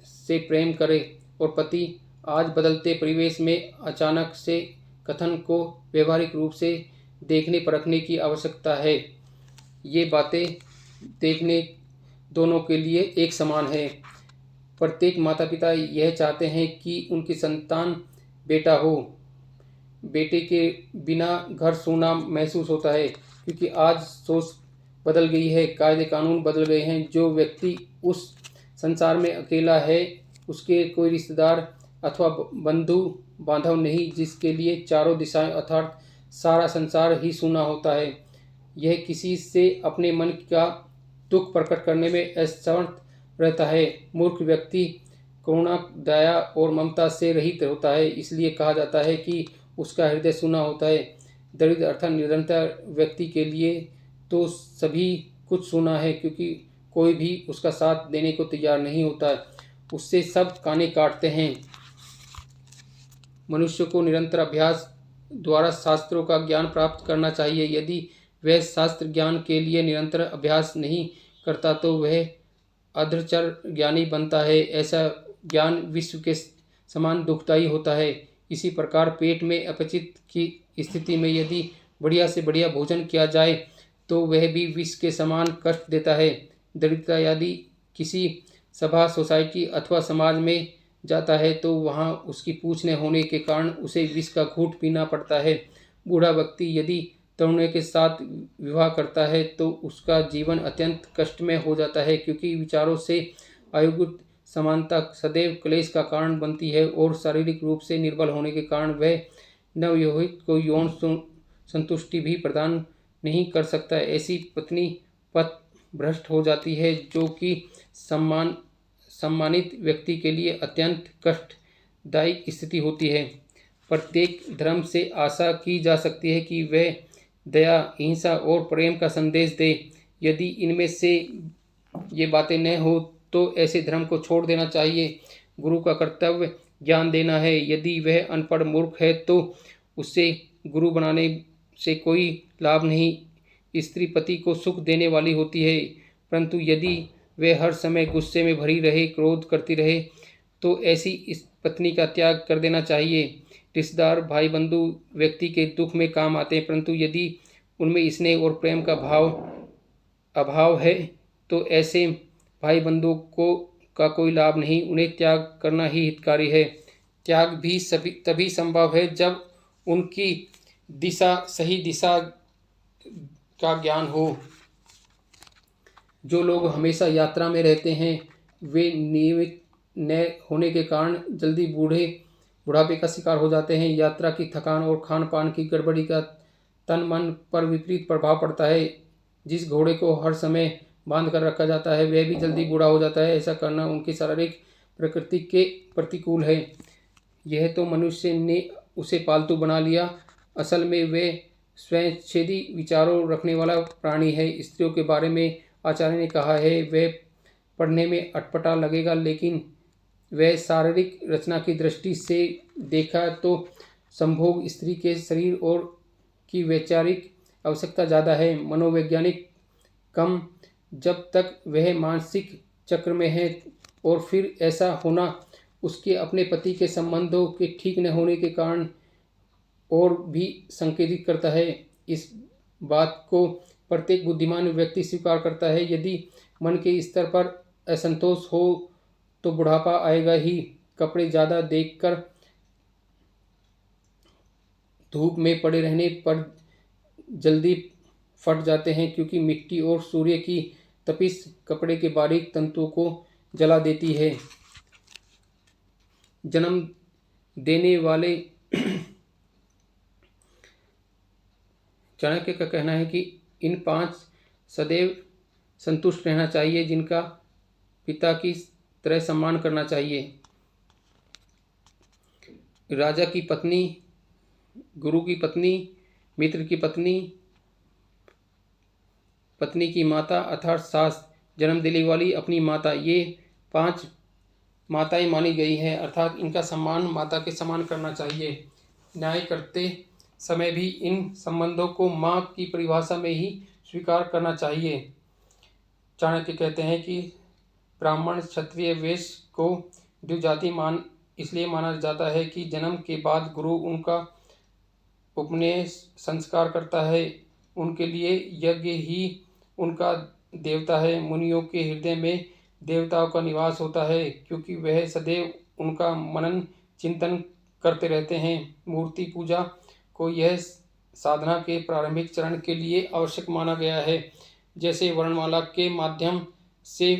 से प्रेम करे, और पति आज बदलते परिवेश में अचानक से कथन को व्यवहारिक रूप से देखने परखने की आवश्यकता है। ये बातें देखने दोनों के लिए एक समान है। प्रत्येक माता पिता यह चाहते हैं कि उनकी संतान बेटा हो। बेटे के बिना घर सूना महसूस होता है, क्योंकि आज सोच बदल गई है, कायदे कानून बदल गए हैं। जो व्यक्ति उस संसार में अकेला है उसके कोई रिश्तेदार अथवा बंधु बांधव नहीं, जिसके लिए चारों दिशाएं अर्थात सारा संसार ही सूना होता है। यह किसी से अपने मन का दुख प्रकट करने में असमर्थ रहता है। मूर्ख व्यक्ति करुणा, दया और ममता से रहित होता है, इसलिए कहा जाता है कि उसका हृदय सूना होता है। दरिद्र अर्थात निरंतर व्यक्ति के लिए तो सभी कुछ सूना है, क्योंकि कोई भी उसका साथ देने को तैयार नहीं होता है, उससे सब काने काटते हैं। मनुष्य को निरंतर अभ्यास द्वारा शास्त्रों का ज्ञान प्राप्त करना चाहिए। यदि वह शास्त्र ज्ञान के लिए निरंतर अभ्यास नहीं करता तो वह अधर्चर ज्ञानी बनता है। ऐसा ज्ञान विश्व के समान दुखदायी होता है। इसी प्रकार पेट में अपचित की स्थिति में यदि बढ़िया से बढ़िया भोजन किया जाए तो वह भी विष के समान कष्ट देता है। दरिद्रता यदि किसी सभा, सोसाइटी अथवा समाज में जाता है तो वहाँ उसकी पूछ न होने के कारण उसे विष का घूंट पीना पड़ता है। बूढ़ा व्यक्ति यदि तरुणी के साथ विवाह करता है तो उसका जीवन अत्यंत कष्टमय हो जाता है, क्योंकि विचारों से आयुगुत समानता सदैव क्लेश का कारण बनती है और शारीरिक रूप से निर्बल होने के कारण वह नवविवाहित को यौन संतुष्टि भी प्रदान नहीं कर सकता। ऐसी पत्नी पथ भ्रष्ट हो जाती है, जो कि सम्मानित व्यक्ति के लिए अत्यंत कष्टदायी स्थिति होती है। प्रत्येक धर्म से आशा की जा सकती है कि वह दया, हिंसा और प्रेम का संदेश दे। यदि इनमें से ये बातें न हो तो ऐसे धर्म को छोड़ देना चाहिए। गुरु का कर्तव्य ज्ञान देना है। यदि वह अनपढ़ मूर्ख है तो उसे गुरु बनाने से कोई लाभ नहीं। स्त्री पति को सुख देने वाली होती है, परंतु यदि वह हर समय गुस्से में भरी रहे, क्रोध करती रहे, तो ऐसी इस पत्नी का त्याग कर देना चाहिए। रिश्तेदार, भाई बंधु व्यक्ति के दुख में काम आते हैं, परंतु यदि उनमें स्नेह और प्रेम का अभाव है तो ऐसे भाई बंधुओं को का कोई लाभ नहीं। उन्हें त्याग करना ही हितकारी है। त्याग भी तभी संभव है जब उनकी सही दिशा का ज्ञान हो। जो लोग हमेशा यात्रा में रहते हैं वे नियमित न होने के कारण जल्दी बुढ़ापे का शिकार हो जाते हैं। यात्रा की थकान और खान पान की गड़बड़ी का तन मन पर विपरीत प्रभाव पड़ता है। जिस घोड़े को हर समय बांध कर रखा जाता है वह भी जल्दी बूढ़ा हो जाता है। ऐसा करना उनकी शारीरिक प्रकृति के प्रतिकूल है। यह तो मनुष्य ने उसे पालतू बना लिया, असल में वह स्वच्छेदी विचारों रखने वाला प्राणी है। स्त्रियों के बारे में आचार्य ने कहा है, वह पढ़ने में अटपटा लगेगा, लेकिन वह शारीरिक रचना की दृष्टि से देखा तो संभोग स्त्री के शरीर और की वैचारिक आवश्यकता ज़्यादा है, मनोवैज्ञानिक कम, जब तक वह मानसिक चक्र में है। और फिर ऐसा होना उसके अपने पति के संबंधों के ठीक न होने के कारण और भी संकेतित करता है। इस बात को प्रत्येक बुद्धिमान व्यक्ति स्वीकार करता है। यदि मन के स्तर पर असंतोष हो तो बुढ़ापा आएगा ही। कपड़े ज़्यादा देखकर धूप में पड़े रहने पर जल्दी फट जाते हैं, क्योंकि मिट्टी और सूर्य की तपिश कपड़े के बारीक तंतुओं को जला देती है। जन्म देने वाले चाणक्य का कहना है कि इन 5 सदैव संतुष्ट रहना चाहिए, जिनका पिता की तरह सम्मान करना चाहिए। राजा की पत्नी, गुरु की पत्नी, मित्र की पत्नी, पत्नी की माता अर्थात सास, जन्म देने वाली अपनी माता, ये 5 माताएं मानी गई हैं, अर्थात इनका सम्मान माता के समान करना चाहिए। न्याय करते समय भी इन संबंधों को माँ की परिभाषा में ही स्वीकार करना चाहिए। चाणक्य कहते हैं कि ब्राह्मण, क्षत्रिय, वैश्य को द्विजाति इसलिए माना जाता है कि जन्म के बाद गुरु उनका उपनयन संस्कार करता है। उनके लिए यज्ञ ही उनका देवता है। मुनियों के हृदय में देवताओं का निवास होता है, क्योंकि वह सदैव उनका मनन चिंतन करते रहते हैं। मूर्ति पूजा को यह साधना के प्रारंभिक चरण के लिए आवश्यक माना गया है। जैसे वर्णमाला के माध्यम से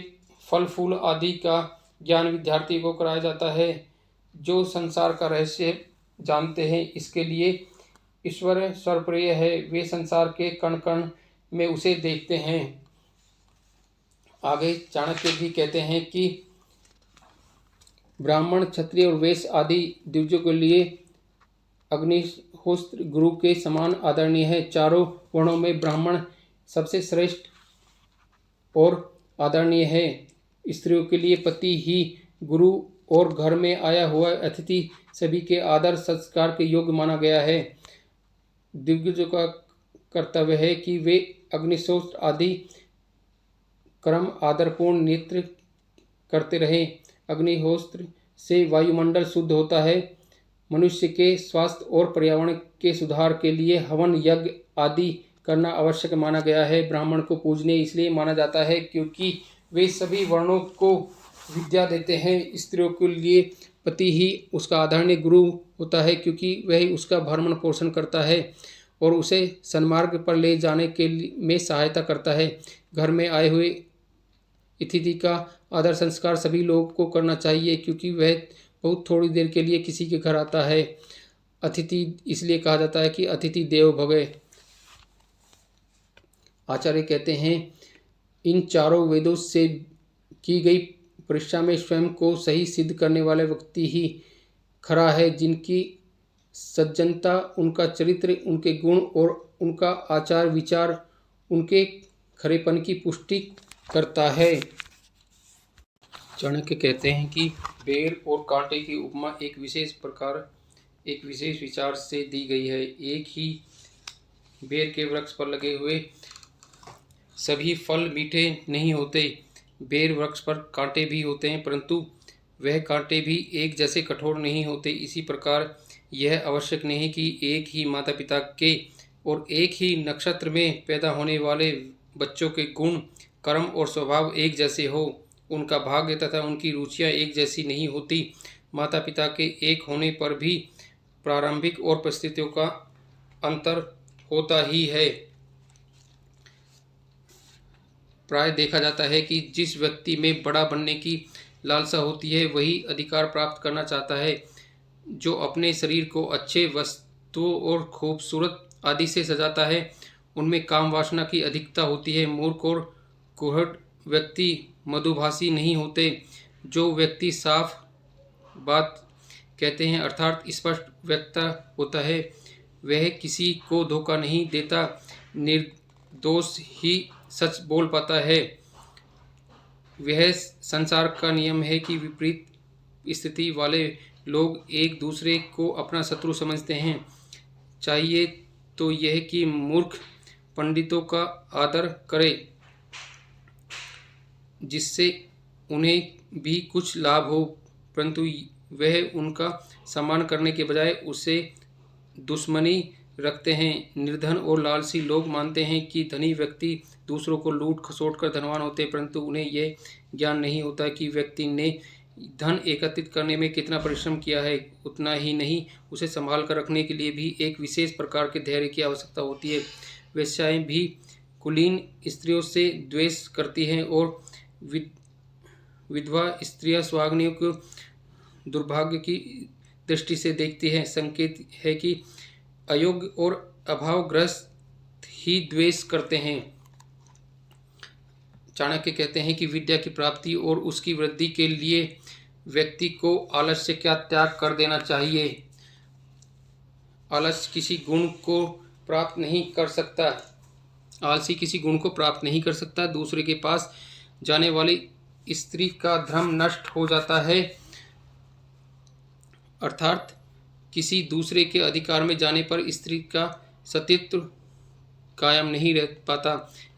फल फूल आदि का ज्ञान विद्यार्थी को कराया जाता है, जो संसार का रहस्य जानते हैं, इसके लिए ईश्वर सर्वप्रिय है, वे संसार के कण कण में उसे देखते हैं। आगे चाणक्य भी कहते हैं कि ब्राह्मण, क्षत्रिय और वैश्य आदि द्विजों के लिए अग्निहोत्र गुरु के समान आदरणीय है। चारों वर्णों में ब्राह्मण सबसे श्रेष्ठ और आदरणीय है। स्त्रियों के लिए पति ही गुरु और घर में आया हुआ अतिथि सभी के आदर संस्कार के योग्य माना गया है। दिग्गजों का कर्तव्य है कि वे अग्निहोत्र आदि कर्म आदरपूर्ण नेत्र करते रहे। अग्निहोत्र से वायुमंडल शुद्ध होता है। मनुष्य के स्वास्थ्य और पर्यावरण के सुधार के लिए हवन यज्ञ आदि करना आवश्यक माना गया है। ब्राह्मण को पूजनीय इसलिए माना जाता है क्योंकि वे सभी वर्णों को विद्या देते हैं। स्त्रियों के लिए पति ही उसका आदरणीय गुरु होता है, क्योंकि वह उसका भरण पोषण करता है और उसे सन्मार्ग पर ले जाने के में सहायता करता है। घर में आए हुए अतिथि का आदर संस्कार सभी लोगों को करना चाहिए, क्योंकि वह बहुत थोड़ी देर के लिए किसी के घर आता है। अतिथि इसलिए कहा जाता है कि अतिथि देवो भव। आचार्य कहते हैं, इन चारों वेदों से की गई परीक्षा में स्वयं को सही सिद्ध करने वाले व्यक्ति ही खरा है, जिनकी सज्जनता, उनका चरित्र, उनके गुण और उनका आचार विचार उनके खरेपन की पुष्टि करता है। चाणक्य कहते हैं कि बेर और कांटे की उपमा एक विशेष विचार से दी गई है। एक ही बेर के वृक्ष पर लगे हुए सभी फल मीठे नहीं होते। बेर वृक्ष पर कांटे भी होते हैं, परंतु वह कांटे भी एक जैसे कठोर नहीं होते। इसी प्रकार यह आवश्यक नहीं कि एक ही माता पिता के और एक ही नक्षत्र में पैदा होने वाले बच्चों के गुण, कर्म और स्वभाव एक जैसे हो। उनका भाग्य तथा उनकी रुचियां एक जैसी नहीं होती। माता पिता के एक होने पर भी प्रारंभिक और परिस्थितियों का अंतर होता ही है। प्राय देखा जाता है कि जिस व्यक्ति में बड़ा बनने की लालसा होती है, वही अधिकार प्राप्त करना चाहता है। जो अपने शरीर को अच्छे वस्तुओं और खूबसूरत आदि से सजाता है, उनमें काम वासना की अधिकता होती है। मूर्ख और कुहड़ व्यक्ति मधुभाषी नहीं होते। जो व्यक्ति साफ बात कहते हैं अर्थात स्पष्ट वक्ता होता है, वह किसी को धोखा नहीं देता, निर्दोष ही सच बोल पाता है। वह संसार का नियम है कि विपरीत स्थिति वाले लोग एक दूसरे को अपना शत्रु समझते हैं। चाहिए तो यह कि मूर्ख पंडितों का आदर करे, जिससे उन्हें भी कुछ लाभ हो, परंतु वह उनका सम्मान करने के बजाय उससे दुश्मनी रखते हैं। निर्धन और लालची लोग मानते हैं कि धनी व्यक्ति दूसरों को लूट खसोट कर धनवान होते हैं, परंतु उन्हें यह ज्ञान नहीं होता कि व्यक्ति ने धन एकत्रित करने में कितना परिश्रम किया है। उतना ही नहीं, उसे संभाल कर रखने के लिए भी एक विशेष प्रकार के धैर्य की आवश्यकता होती है। वेश्याएं भी कुलीन स्त्रियों से द्वेष करती हैं और विधवा स्त्रियां सुहागिनियों को दुर्भाग्य की दृष्टि से देखती है। संकेत है कि अयोग्य और अभावग्रस्त ही द्वेष करते हैं। चाणक्य कहते हैं कि विद्या की प्राप्ति और उसकी वृद्धि के लिए व्यक्ति को आलस्य का त्याग कर देना चाहिए। आलस्य किसी गुण को प्राप्त नहीं कर सकता। आलसी किसी गुण को प्राप्त नहीं कर सकता। दूसरे के पास जाने वाली स्त्री का धर्म नष्ट हो जाता है, अर्थात किसी दूसरे के अधिकार में जाने पर स्त्री का सतीत्व कायम नहीं रह पाता।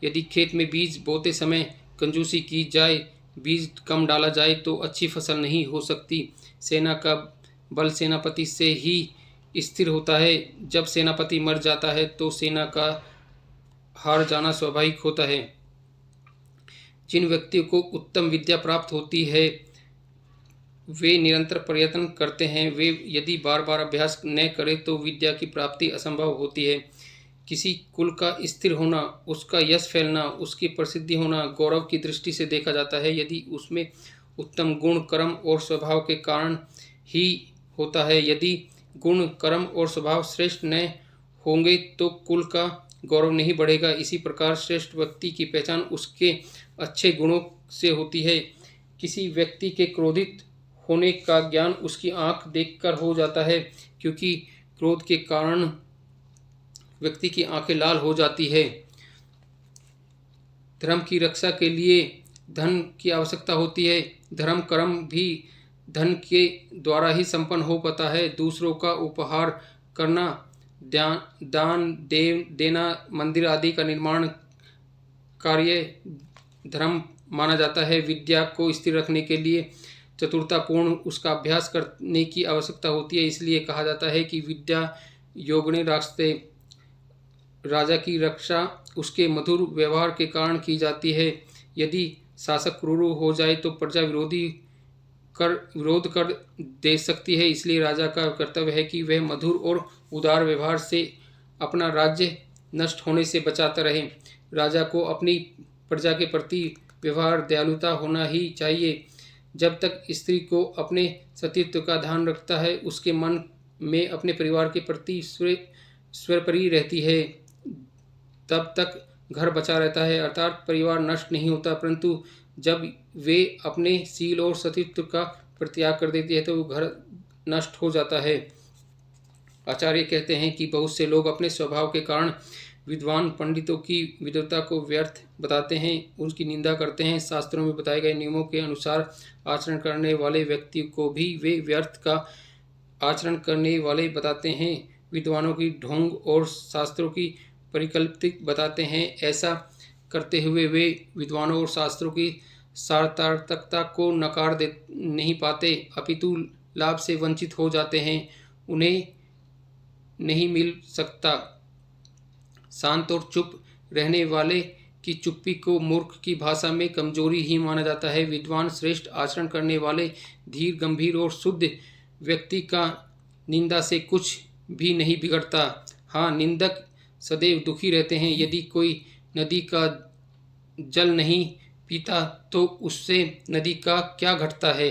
यदि खेत में बीज बोते समय कंजूसी की जाए, बीज कम डाला जाए तो अच्छी फसल नहीं हो सकती। सेना का बल सेनापति से ही स्थिर होता है। जब सेनापति मर जाता है तो सेना का हार जाना स्वाभाविक होता है। जिन व्यक्तियों को उत्तम विद्या प्राप्त होती है वे निरंतर प्रयत्न करते हैं। वे यदि बार बार अभ्यास न करें तो विद्या की प्राप्ति असंभव होती है। किसी कुल का स्थिर होना, उसका यश फैलना, उसकी प्रसिद्धि होना गौरव की दृष्टि से देखा जाता है। यदि उसमें उत्तम गुण, कर्म और स्वभाव के कारण ही होता है। यदि गुण, कर्म और स्वभाव श्रेष्ठ न होंगे तो कुल का गौरव नहीं बढ़ेगा। इसी प्रकार श्रेष्ठ व्यक्ति की पहचान उसके अच्छे गुणों से होती है। किसी व्यक्ति के क्रोधित होने का ज्ञान उसकी आंख देखकर हो जाता है, क्योंकि क्रोध के कारण व्यक्ति की आंखें लाल हो जाती है। धर्म की रक्षा के लिए धन की आवश्यकता होती है। धर्म कर्म भी धन के द्वारा ही संपन्न हो पाता है। दूसरों का उपहार करना, दान देना, मंदिर आदि का निर्माण कार्य धर्म माना जाता है। विद्या को स्थिर रखने के लिए चतुरतापूर्ण उसका अभ्यास करने की आवश्यकता होती है। इसलिए कहा जाता है कि विद्या योगने रास्ते। राजा की रक्षा उसके मधुर व्यवहार के कारण की जाती है। यदि शासक क्रूर हो जाए तो प्रजा विरोध कर दे सकती है। इसलिए राजा का कर्तव्य है कि वह मधुर और उदार व्यवहार से अपना राज्य नष्ट होने से बचाता रहे। राजा को अपनी प्रजा के प्रति व्यवहार दयालुता होना ही चाहिए। जब तक स्त्री को अपने सतीत्व का ध्यान रखता है, उसके मन में अपने परिवार के प्रति स्वपरी रहती है, तब तक घर बचा रहता है, अर्थात परिवार नष्ट नहीं होता। परंतु जब वे अपने शील और सतीत्व का परित्याग कर देती है तो घर नष्ट हो जाता है। आचार्य कहते हैं कि बहुत से लोग अपने स्वभाव के कारण विद्वान पंडितों की विद्वता को व्यर्थ बताते हैं, उनकी निंदा करते हैं। शास्त्रों में बताए गए नियमों के अनुसार आचरण करने वाले व्यक्ति को भी वे व्यर्थ का आचरण करने वाले बताते हैं। विद्वानों की ढोंग और शास्त्रों की परिकल्पित बताते हैं। ऐसा करते हुए वे विद्वानों और शास्त्रों की सार्थकता को नकार नहीं पाते, अपितु लाभ से वंचित हो जाते हैं, उन्हें नहीं मिल सकता। शांत और चुप रहने वाले की चुप्पी को मूर्ख की भाषा में कमजोरी ही माना जाता है। विद्वान श्रेष्ठ आचरण करने वाले धीर, गंभीर और शुद्ध व्यक्ति का निंदा से कुछ भी नहीं बिगड़ता। हाँ, निंदक सदैव दुखी रहते हैं। यदि कोई नदी का जल नहीं पीता तो उससे नदी का क्या घटता है।